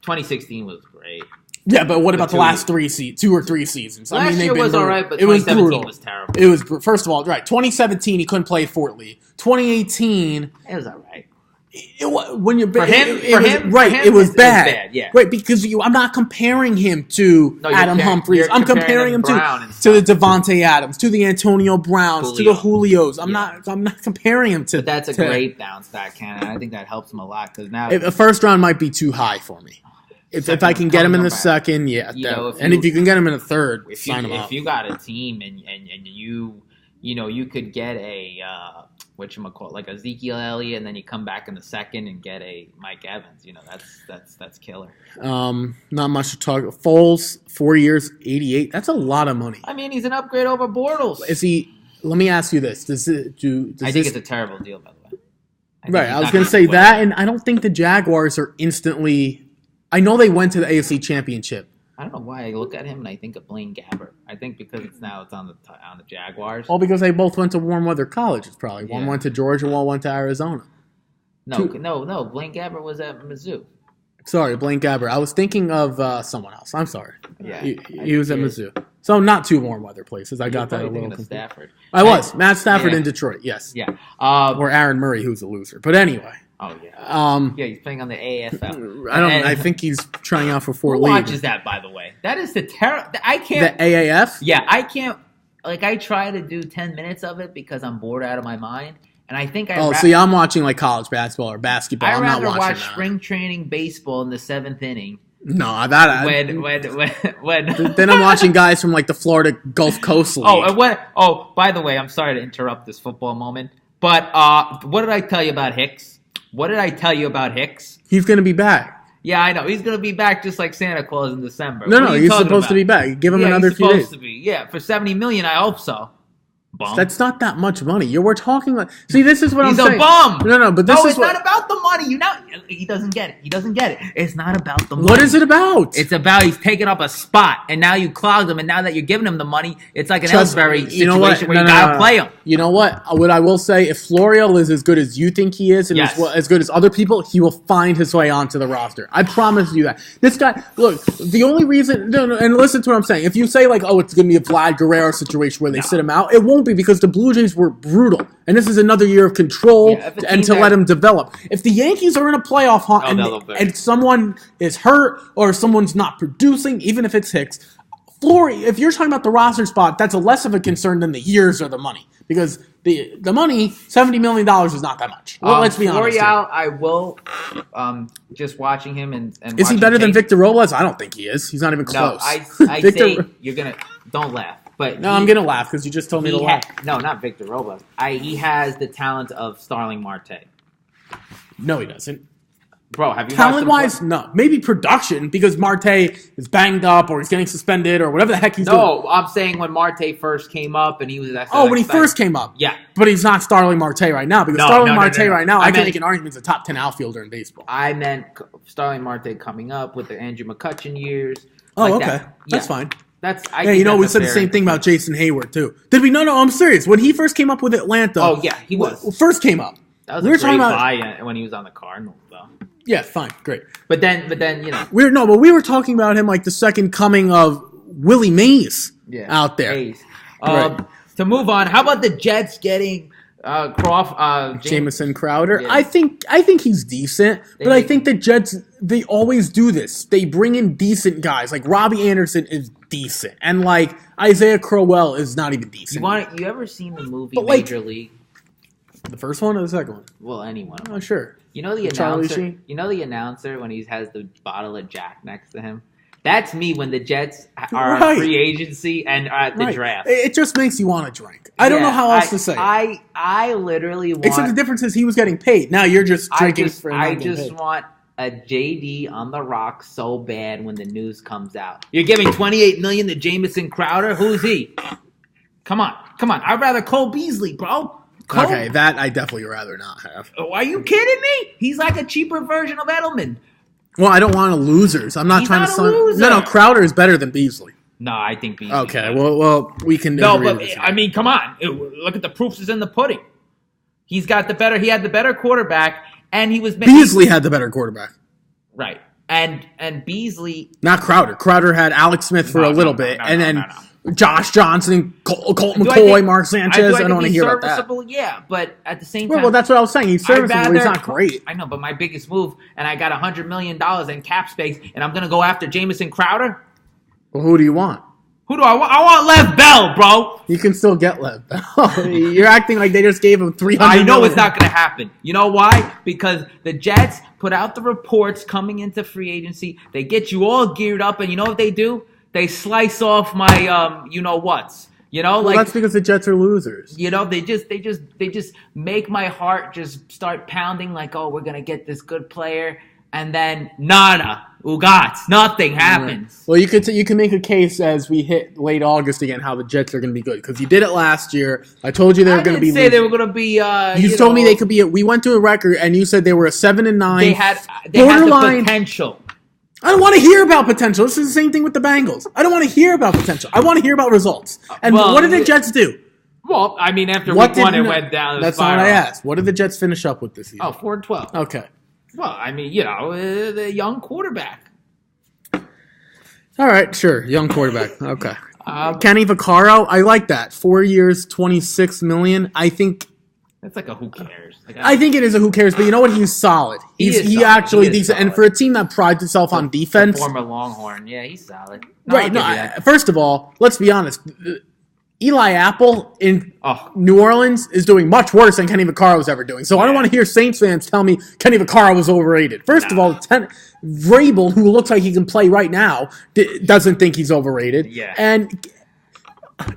2016 was great. Yeah, but what about the last 2 or 3 seasons? Last year was all right, but it 2017 was terrible. It was, first of all, right, 2017, he couldn't play at Fort Lee. 2018... It was all right. It was bad. Yeah. Right, because I'm not comparing him to Adam Humphries. I'm comparing him to the Devontae Adams, to the Antonio Browns, to the Julios. I'm not comparing him to. But that's a great bounce back, Ken. I think that helps him a lot because now a first round might be too high for me. If I can get him in the second, if you can get him in the third, sign him up. If you got a team and you could get a like Ezekiel Elliott, and then you come back in the second and get a Mike Evans. That's killer. Not much to talk. Foles, 4 years, 88. That's a lot of money. I mean, he's an upgrade over Bortles. Is he? Let me ask you this: I think it's a terrible deal, by the way. Right, I was going to say that, and I don't think the Jaguars are instantly. I know they went to the AFC Championship. I don't know why I look at him and I think of Blaine Gabbert. I think because it's on the Jaguars. Well, because they both went to warm weather colleges, probably. One went to Georgia, one went to Arizona. No. Blaine Gabbert was at Mizzou. Sorry, Blaine Gabbert. I was thinking of someone else. I'm sorry. Yeah, he was at Mizzou. So not two warm weather places. I got that a little confused. Stafford. I was Matt Stafford in Detroit. Yes. Yeah. Or Aaron Murray, who's a loser. But anyway. Oh yeah. He's playing on the AFL. I think he's trying out for Fort Lee. Who watches that, by the way? That is the terror. I can't. The AAF. Yeah, I can't. Like, I try to do 10 minutes of it because I'm bored out of my mind, and I think see, I'm watching like college basketball or basketball. I'm not watching watch spring training baseball in the 7th inning. No, when then I'm watching guys from like the Florida Gulf Coast League. By the way, I'm sorry to interrupt this football moment, but what did I tell you about Hicks? He's going to be back. Yeah, I know. He's going to be back just like Santa Claus in December. No, he's supposed to be back. Give him another few days. He's supposed to be. Yeah, for $70 million, I hope so. Bum. That's not that much money. We're talking like. See, this is what I'm saying. He's a bum. No, but this is not about the money. He doesn't get it. It's not about the money. What is it about? It's about he's taking up a spot, and now you clogged him, and now that you're giving him the money, it's like an Ellsbury situation where you gotta play him. You know what? What I will say, if Florio is as good as you think he is, and as good as other people, he will find his way onto the roster. I promise you that. This guy, look, the only reason, and listen to what I'm saying. If you say like, it's going to be a Vlad Guerrero situation where they sit him out, it won't be because the Blue Jays were brutal, and this is another year of control and to let him develop. If the Yankees are in a playoff hunt and someone is hurt or someone's not producing, even if it's Hicks, if you're talking about the roster spot, that's less of a concern than the years or the money. Because the money, $70 million is not that much. Well, let's be honest. Florial, I will, just watching him and is he better than Victor Robles? I don't think he is. He's not even close. I say you're going to, don't laugh. But I'm going to laugh because you just told me to laugh. No, not Victor Robles. He has the talent of Starling Marte. No, he doesn't. Bro, have you talent-wise? No. Maybe production because Marte is banged up or he's getting suspended or whatever the heck he's doing. No, I'm saying when Marte first came up and he was when he first came up. Yeah. But he's not Starling Marte right now because Starling Marte right now, I can make an argument he's a top 10 outfielder in baseball. I meant Starling Marte coming up with the Andrew McCutchen years. Oh, okay. That's fine. We said the same thing about Jason Hayward too. Did we? No, I'm serious. When he first came up with Atlanta. Oh yeah, he was. First came up. That was a great buy when he was on the Cardinals though. Yeah, fine, great. But then we were talking about him like the second coming of Willie Mays out there. Mays. To move on, how about the Jets getting Jamison Crowder? Yeah. I think he's decent, but I think the Jets, they always do this. They bring in decent guys. Like Robbie Anderson is decent, and like Isaiah Crowell is not even decent. You ever seen the movie Major League? The first one or the second one? Well, anyone. Oh, sure. You know the announcer. You know the announcer when he has the bottle of Jack next to him. That's me when the Jets are at free agency and are at the draft. It just makes you want to drink. I don't know how else to say it. I literally want... Except the difference is he was getting paid. Now you're just drinking for I just want a JD on the rock so bad when the news comes out. You're giving $28 million to Jamison Crowder? Who's he? Come on. I'd rather Cole Beasley, bro. Okay, that I definitely rather not have. Oh, are you kidding me? He's like a cheaper version of Edelman. Well, I don't want losers. I'm not trying to... He's not a loser. No, Crowder is better than Beasley. No, I think Beasley. Okay, well, we can... No, but, I mean, come on. Look at the proofs is in the pudding. He had the better quarterback, and he was... Beasley had the better quarterback. Right. And Beasley... Not Crowder. Crowder had Alex Smith for a little bit, and then Josh Johnson, Colt McCoy, Mark Sanchez. I don't want to hear about that. Yeah, but at the same time... Well, that's what I was saying. He's serviceable. He's not great. I know, but my biggest move, and I got $100 million in cap space, and I'm going to go after Jamison Crowder? Well, who do you want? Who do I want? I want Lev Bell, bro. You can still get Lev Bell. You're acting like they just gave him $300 I know it's not going to happen. You know why? Because the Jets put out the reports coming into free agency. They get you all geared up, and you know what they do? They slice off my you-know-whats. You know, well, that's because the Jets are losers. You know, they just make my heart just start pounding like, oh, we're going to get this good player. And then nada, ugats, nothing happens. Well, you can make a case as we hit late August again how the Jets are going to be good because you did it last year. I told you they were going to be. I didn't say they were going to be. You told me they could be. We went to a record and you said they were a 7-9. They had the potential. I don't want to hear about potential. This is the same thing with the Bengals. I don't want to hear about potential. I want to hear about results. And what did the Jets do? Well, I mean, after week one, it went down. That's not what I asked. What did the Jets finish up with this season? 4-12. Okay. Well, I mean, the young quarterback. All right, sure. Young quarterback. Okay. Kenny Vaccaro, I like that. 4 years, $26 million. I think that's like a who cares. I think it is a who cares, but you know what? He's solid. He actually decent. And for a team that prides itself on defense, former Longhorn, yeah, he's solid. Right. No, first of all, let's be honest. Eli Apple in New Orleans is doing much worse than Kenny Vaccaro was ever doing. So I don't want to hear Saints fans tell me Kenny Vaccaro was overrated. First of all, Vrabel, who looks like he can play right now, doesn't think he's overrated. Yeah. And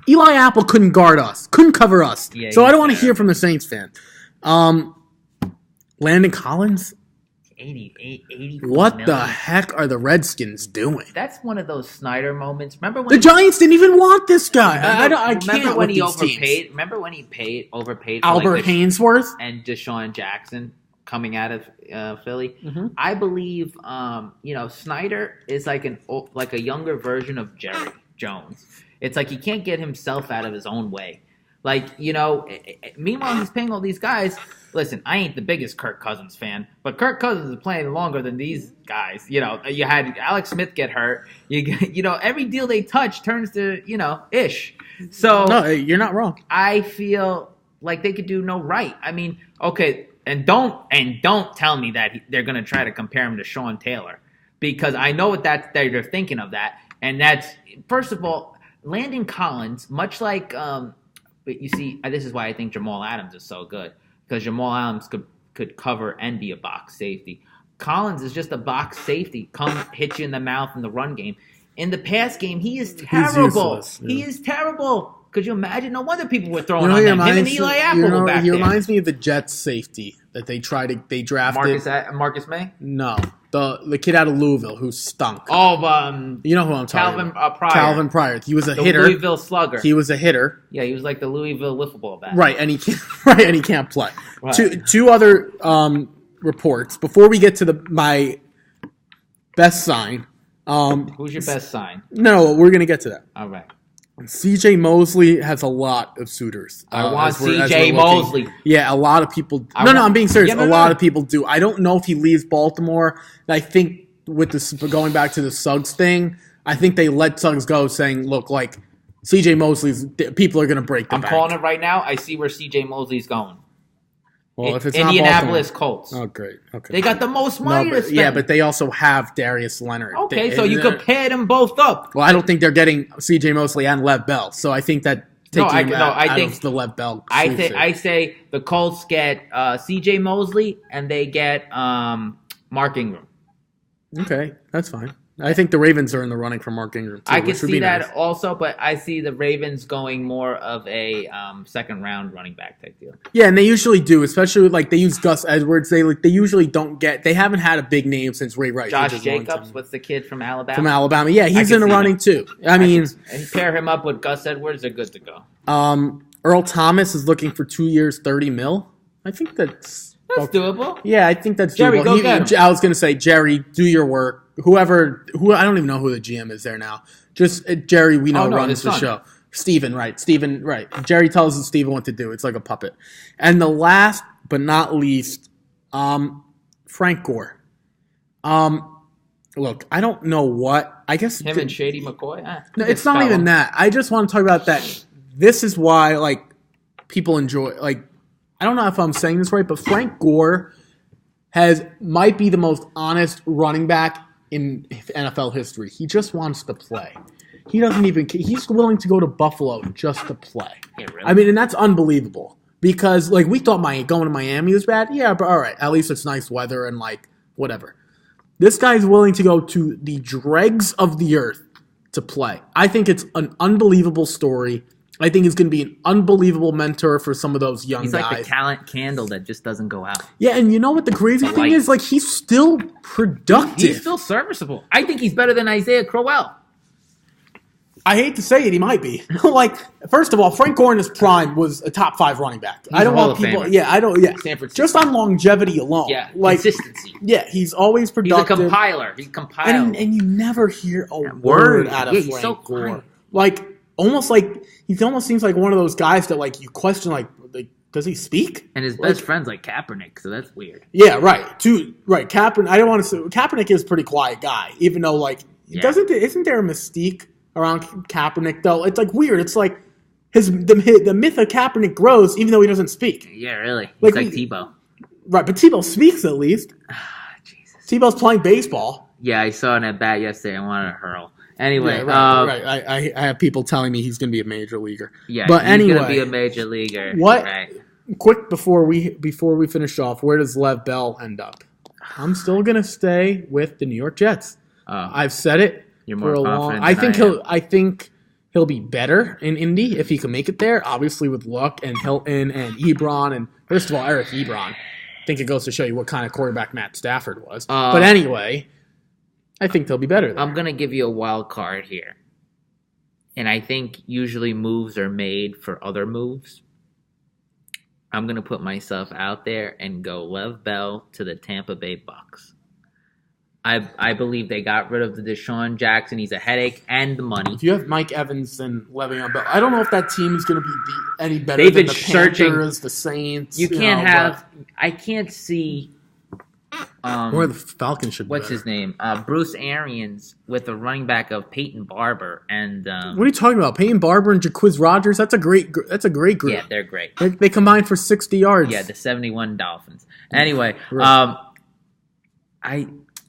Eli Apple couldn't guard us, couldn't cover us. Yeah, so I don't want to hear from the Saints fan. Landon Collins? 80 What million. the heck are the Redskins doing? That's one of those Snyder moments. Remember when the Giants didn't even want this guy? I can't remember when he overpaid. Teams. Remember when he overpaid Albert Hainsworth and Deshaun Jackson coming out of Philly? Mm-hmm. I believe Snyder is like a younger version of Jerry Jones. It's like he can't get himself out of his own way. Like, meanwhile he's paying all these guys. Listen, I ain't the biggest Kirk Cousins fan, but Kirk Cousins is playing longer than these guys. You had Alex Smith get hurt. Every deal they touch turns to, ish. So no, you're not wrong. I feel like they could do no right. I mean, okay, and don't tell me that they're going to try to compare him to Sean Taylor, because I know what that they're thinking of that, and that's first of all, Landon Collins, much like but you see, this is why I think Jamal Adams is so good. Because Jamal Adams could cover and be a box safety. Collins is just a box safety. Come hit you in the mouth in the run game. In the pass game, he is terrible. He's useless, yeah. He is terrible. Could you imagine? No wonder people were throwing on him. Him and Eli Apple were back He there. reminds me of the Jets safety that they drafted. Marcus May? No. The kid out of Louisville who stunk. Oh, you know who I'm talking about. Pryor. Calvin Pryor. He was a hitter. Louisville Slugger. He was a hitter. Yeah, he was like the Louisville wiffle ball bat. Right, and he can't play. Right. Two other reports before we get to my best sign. Who's your best sign? No, we're gonna get to that. All right. CJ Mosley has a lot of suitors. I want CJ Mosley. Yeah, a lot of people. I'm being serious. A lot of people do. I don't know if he leaves Baltimore. I think with this going back to the Suggs thing, I think they let Suggs go, saying, "Look, like CJ Mosley's people are going to break the bank." I'm calling it right now. I see where CJ Mosley's going. Well, if it's Indianapolis not Colts. Oh, great. Okay. They got the most money to spend. Yeah, but they also have Darius Leonard. Okay, so you could pair them both up. Well, I don't think they're getting C.J. Mosley and Lev Bell, so I think that taking him out of the Lev Bell. I say the Colts get C.J. Mosley and they get Mark Ingram. Okay, that's fine. I think the Ravens are in the running for Mark Ingram, too. I could see that nice. also, but I see the Ravens going more of a second-round running back type deal. Yeah, and they usually do, especially with, they use Gus Edwards. They usually don't get – they haven't had a big name since Ray Rice. Josh Jacobs, what's the kid from Alabama? From Alabama. Yeah, he's in the running, too. I mean – and pair him up with Gus Edwards, they're good to go. Earl Thomas is looking for 2 years, $30 million. I think that's doable. Yeah, I think that's Jerry, doable. go get him. I was going to say, Jerry, do your work. Who I don't even know who the GM is there now. Just Jerry, we know runs the show. Steven, right. Jerry tells Steven what to do. It's like a puppet. And the last but not least, Frank Gore. Look, I don't know what. I guess him and Shady McCoy. No, it's not even that. I just want to talk about that. This is why people enjoy I don't know if I'm saying this right, but Frank Gore might be the most honest running back in NFL history. He just wants to play. He doesn't even. He's willing to go to Buffalo just to play. Yeah, really? I mean, and that's unbelievable because we thought going to Miami was bad. Yeah, but all right, at least it's nice weather and whatever. This guy's willing to go to the dregs of the earth to play. I think it's an unbelievable story. I think he's going to be an unbelievable mentor for some of those young guys. He's like the talent candle that just doesn't go out. Yeah, and you know what the crazy thing is? He's still productive. He's still serviceable. I think he's better than Isaiah Crowell. I hate to say it, he might be. First of all, Frank Gore in his prime was a top 5 running back. I don't want people. Yeah, I don't. Yeah, San Francisco. Just on longevity alone. Yeah, consistency. Yeah, he's always productive. He's a compiler. He's compiled. And you never hear a word out of Frank Gore. He almost seems like one of those guys that you question does he speak? And his best friend's Kaepernick, so that's weird. Yeah, right. Kaepernick. I don't want to say Kaepernick is a pretty quiet guy, even though isn't there a mystique around Kaepernick though? It's weird. It's the myth of Kaepernick grows even though he doesn't speak. Yeah, really. He's like Tebow. Right, but Tebow speaks at least. Jesus. Tebow's playing baseball. Yeah, I saw in at bat yesterday. I wanted to hurl. Anyway, yeah, right. I have people telling me he's going to be a major leaguer. Yeah, but he's going to be a major leaguer. What? Right. Quick before we finish off, where does Lev Bell end up? I'm still going to stay with the New York Jets. I've said it. You're for more a confident. long. I think he'll be better in Indy if he can make it there. Obviously, with Luck and Hilton and Ebron, and first of all, Eric Ebron. I think it goes to show you what kind of quarterback Matt Stafford was. But anyway. I think they'll be better there. I'm going to give you a wild card here. And I think usually moves are made for other moves. I'm going to put myself out there and go Lev Bell to the Tampa Bay Bucks. I believe they got rid of the Deshaun Jackson. He's a headache and the money. If you have Mike Evans and Le'Veon Bell, I don't know if that team is going to be any better They've than been the searching, Panthers, the Saints. You can't have – I can't see or the Falcons should be what's better. His name? Bruce Arians with the running back of Peyton Barber. And what are you talking about? Peyton Barber and Jaquiz Rogers? That's a great group. Yeah, they're great. They combined for 60 yards. Yeah, the 71 Dolphins. Anyway, right.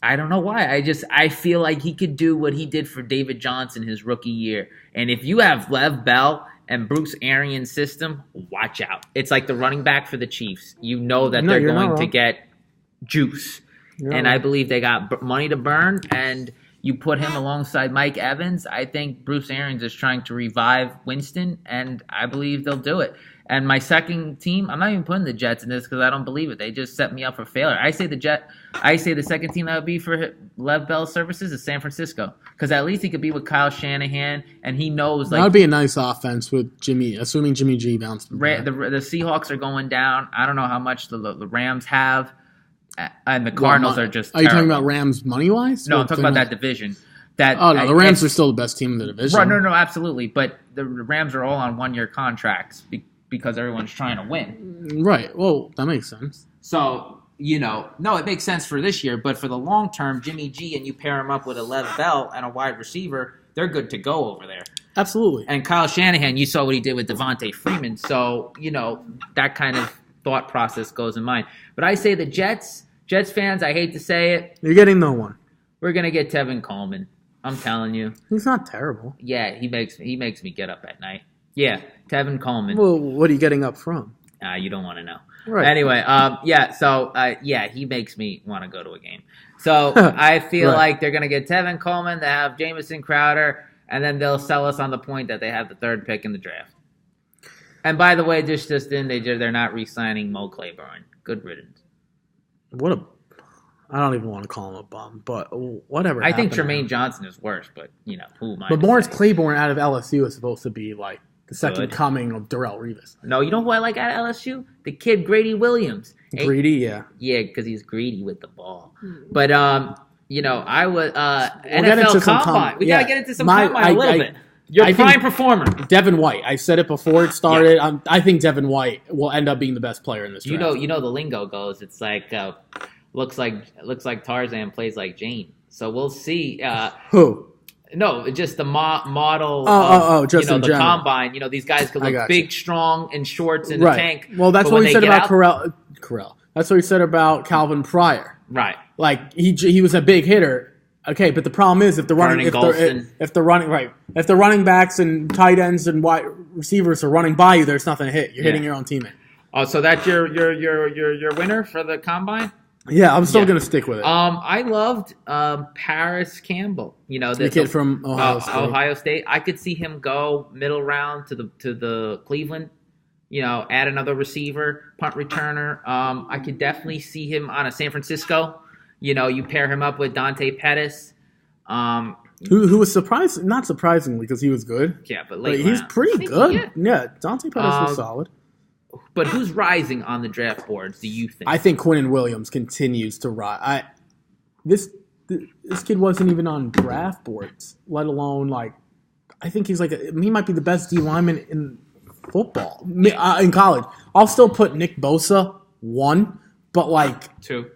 I don't know why. I feel like he could do what he did for David Johnson his rookie year. And if you have Lev Bell and Bruce Arians' system, watch out. It's like the running back for the Chiefs. You know that they're going to get juice. And I believe they got money to burn, and you put him alongside Mike Evans. I think Bruce Arians is trying to revive Winston, and I believe they'll do it. And my second team, I'm not even putting the Jets in this because I don't believe it. They just set me up for failure. I say the second team that would be for Lev Bell's services is San Francisco, because at least he could be with Kyle Shanahan, and he knows that would be a nice offense with Jimmy, assuming Jimmy G bounced. The Seahawks are going down. I don't know how much the Rams have, and the Cardinals are just. Are you talking about Rams money wise? No, I'm talking about that division. The Rams are still the best team in the division. Right, no, absolutely. But the Rams are all on 1-year contracts because everyone's trying to win. Right. Well, that makes sense. So, no, it makes sense for this year. But for the long term, Jimmy G and you pair him up with a Lev Bell and a wide receiver, they're good to go over there. Absolutely. And Kyle Shanahan, you saw what he did with Devontae Freeman. So, that kind of thought process goes in mind. But I say the Jets fans, I hate to say it. You're getting no one. We're going to get Tevin Coleman. I'm telling you. He's not terrible. Yeah, he makes me get up at night. Yeah, Tevin Coleman. Well, what are you getting up from? You don't want to know. Right. Anyway, he makes me want to go to a game. So I feel like they're going to get Tevin Coleman, they have Jamison Crowder, and then they'll sell us on the point that they have the 3rd pick in the draft. And by the way, just in, they're not re-signing Mo Claiborne. Good riddance. I don't even want to call him a bum, but whatever. I think Tremaine Johnson is worse, but who am I? But Morris Claiborne out of LSU is supposed to be like the second coming of Darrelle Revis. No, you know who I like out of LSU? The kid Grady Williams. Greedy, yeah. Yeah, because he's greedy with the ball. But I would NFL Combine. We gotta get into some Combine a little bit. Your prime performer, Devin White. I said it before it started. Yeah. I think Devin White will end up being the best player in this draft. You know the lingo goes. It's like looks like Tarzan plays like Jane. So we'll see. Who? No, just the model. Just in the general. Combine. You guys could look big, strong, in shorts in the tank. Well, that's what we said about Corral. That's what we said about Calvin Pryor. Right. Like he was a big hitter. Okay, but the problem is if the running backs and tight ends and wide receivers are running by you, there's nothing to hit. You're hitting your own teammate. Oh, so that's your winner for the Combine? Yeah, I'm still gonna stick with it. I loved Paris Campbell. The kid from Ohio State. I could see him go middle round to the Cleveland. Add another receiver, punt returner. I could definitely see him on a San Francisco. You pair him up with Dante Pettis. Who was surprised? Not surprisingly, because he was good. Yeah, but he's pretty good. Yeah, Dante Pettis was solid. But who's rising on the draft boards, do you think? I think Quinnen Williams continues to rise. This kid wasn't even on draft boards, let alone I think he's he might be the best D lineman in football in college. I'll still put Nick Bosa 1, but 2.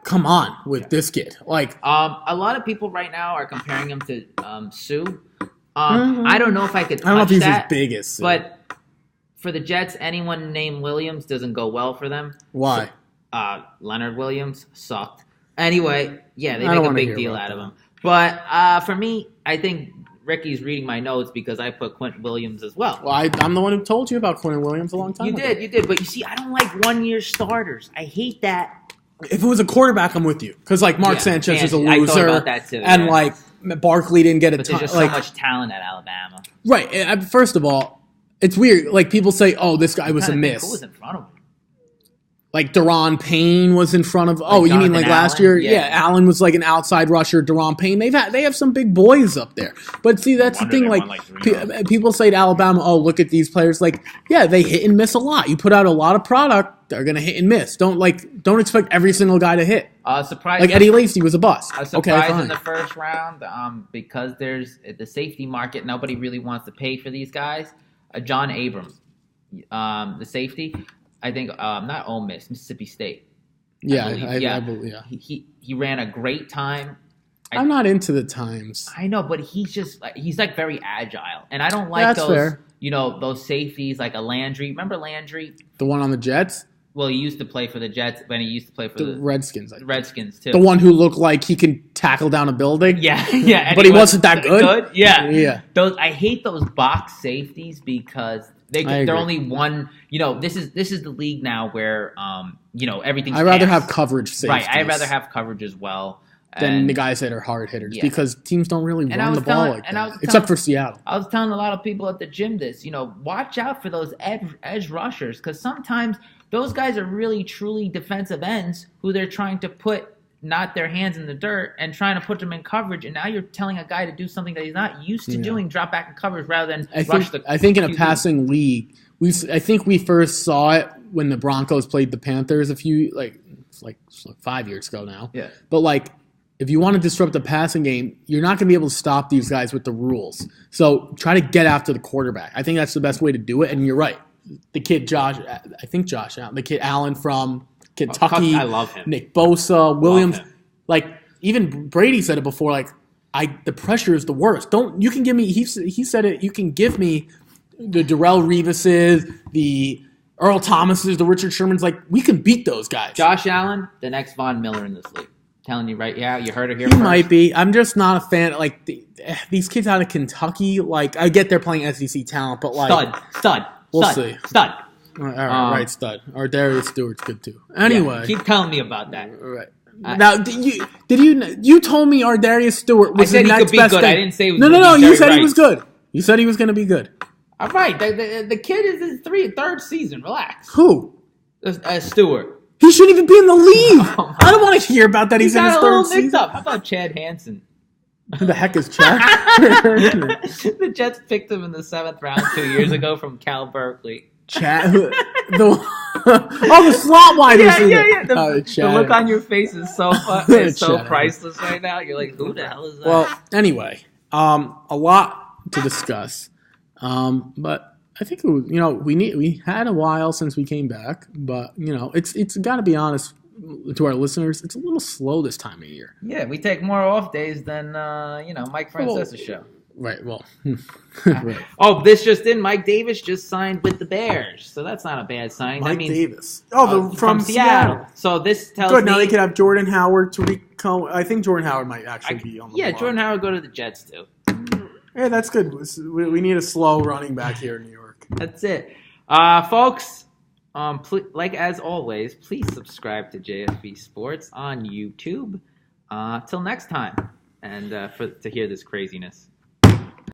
Come on with this kid. A lot of people right now are comparing him to Sue. I don't know if I could touch that. I don't know if he's as big as Sue. But for the Jets, anyone named Williams doesn't go well for them. Why? Leonard Williams sucked. Anyway, they make a big deal out of him. But for me, I think Ricky's reading my notes because I put Quentin Williams as well. Well, I'm the one who told you about Quinnen Williams a long time ago. You did. But you see, I don't like 1-year starters. I hate that. If it was a quarterback, I'm with you. Because Mark Sanchez is a loser. I thought about that too. And Barkley didn't get a ton. There's just so much talent at Alabama. Right. First of all, it's weird. People say, "Oh, this guy was a miss." Who was in front of him? Daron Payne was in front of. Oh, you mean last year? Yeah, Allen was an outside rusher. Daron Payne. They have some big boys up there. But see, that's the thing. People say to Alabama, "Oh, look at these players." They hit and miss a lot. You put out a lot of product, they're gonna hit and miss. Don't expect every single guy to hit. Surprise! Eddie Lacy was a bust. A surprise in the first round, because there's the safety market. Nobody really wants to pay for these guys. John Abrams, the safety. I think not Ole Miss, Mississippi State. I believe. He ran a great time. I'm not into the times. I know, but he's very agile, and I don't like those. Fair. Those safeties like a Landry. Remember Landry? The one on the Jets? Well, he used to play for the Jets, but he used to play for the Redskins. Redskins too. The one who looked like he can tackle down a building. Yeah. But he wasn't that good. Yeah. I hate those box safeties because they're only one. This is the league now where everything's. I'd rather have coverage safeties. Right. I'd rather have coverage as well than the guys that are hard hitters because teams don't really run the ball like that, except for Seattle. I was telling a lot of people at the gym this. Watch out for those edge rushers because sometimes those guys are really truly defensive ends who they're trying to put not their hands in the dirt and trying to put them in coverage. And now you're telling a guy to do something that he's not used to doing, drop back in coverage rather than rush the. I think in a passing league, I think we first saw it when the Broncos played the Panthers a few 5 years ago now. Yeah, but if you want to disrupt the passing game, you're not going to be able to stop these guys with the rules. So try to get after the quarterback. I think that's the best way to do it. And you're right. The kid Josh Allen, the kid Allen from Kentucky. I love him. Nick Bosa, Williams. Even Brady said it before. The pressure is the worst. You can give me. He said it. You can give me the Darrelle Revises, the Earl Thomases, the Richard Shermans. We can beat those guys. Josh Allen, the next Von Miller in this league. Telling you right, you heard it here. He might be. I'm just not a fan. These kids out of Kentucky. I get they're playing SEC talent, but stud. We'll see. Stud. All right, stud. Our Darius Stewart's good too. Anyway, keep telling me about that. Right. Now, you told me our Darius Stewart was the next best thing. I said he could be good. I didn't say it was No. You said he was good. You said he was going to be good. All right. The kid is his third season. Relax. Who? Stewart. He shouldn't even be in the league. I don't want to hear about that. He's in his third season. Up. How about Chad Hansen? Who the heck is Chad? The Jets picked him in the 7th round 2 years ago from Cal Berkeley. Chad? The slot wide receiver. Yeah. The look on your face is so priceless right now. You're like, who the hell is that? Well, anyway, a lot to discuss. But I think it was, we had a while since we came back, but it's got to be honest to our listeners, it's a little slow this time of year. Yeah, we take more off days than Mike Francesa's show. Right. Well. Right. Oh, this just in: Mike Davis just signed with the Bears, so that's not a bad sign. Mike Davis. Oh, from Seattle. So this tells me. Good. Now they could have Jordan Howard, Tariq Cohen. I think Jordan Howard might actually be on the block. Jordan Howard go to the Jets too. Yeah, that's good. We need a slow running back here in New York. That's it, folks. Like as always, please subscribe to JFP Sports on YouTube. Till next time, and to hear this craziness.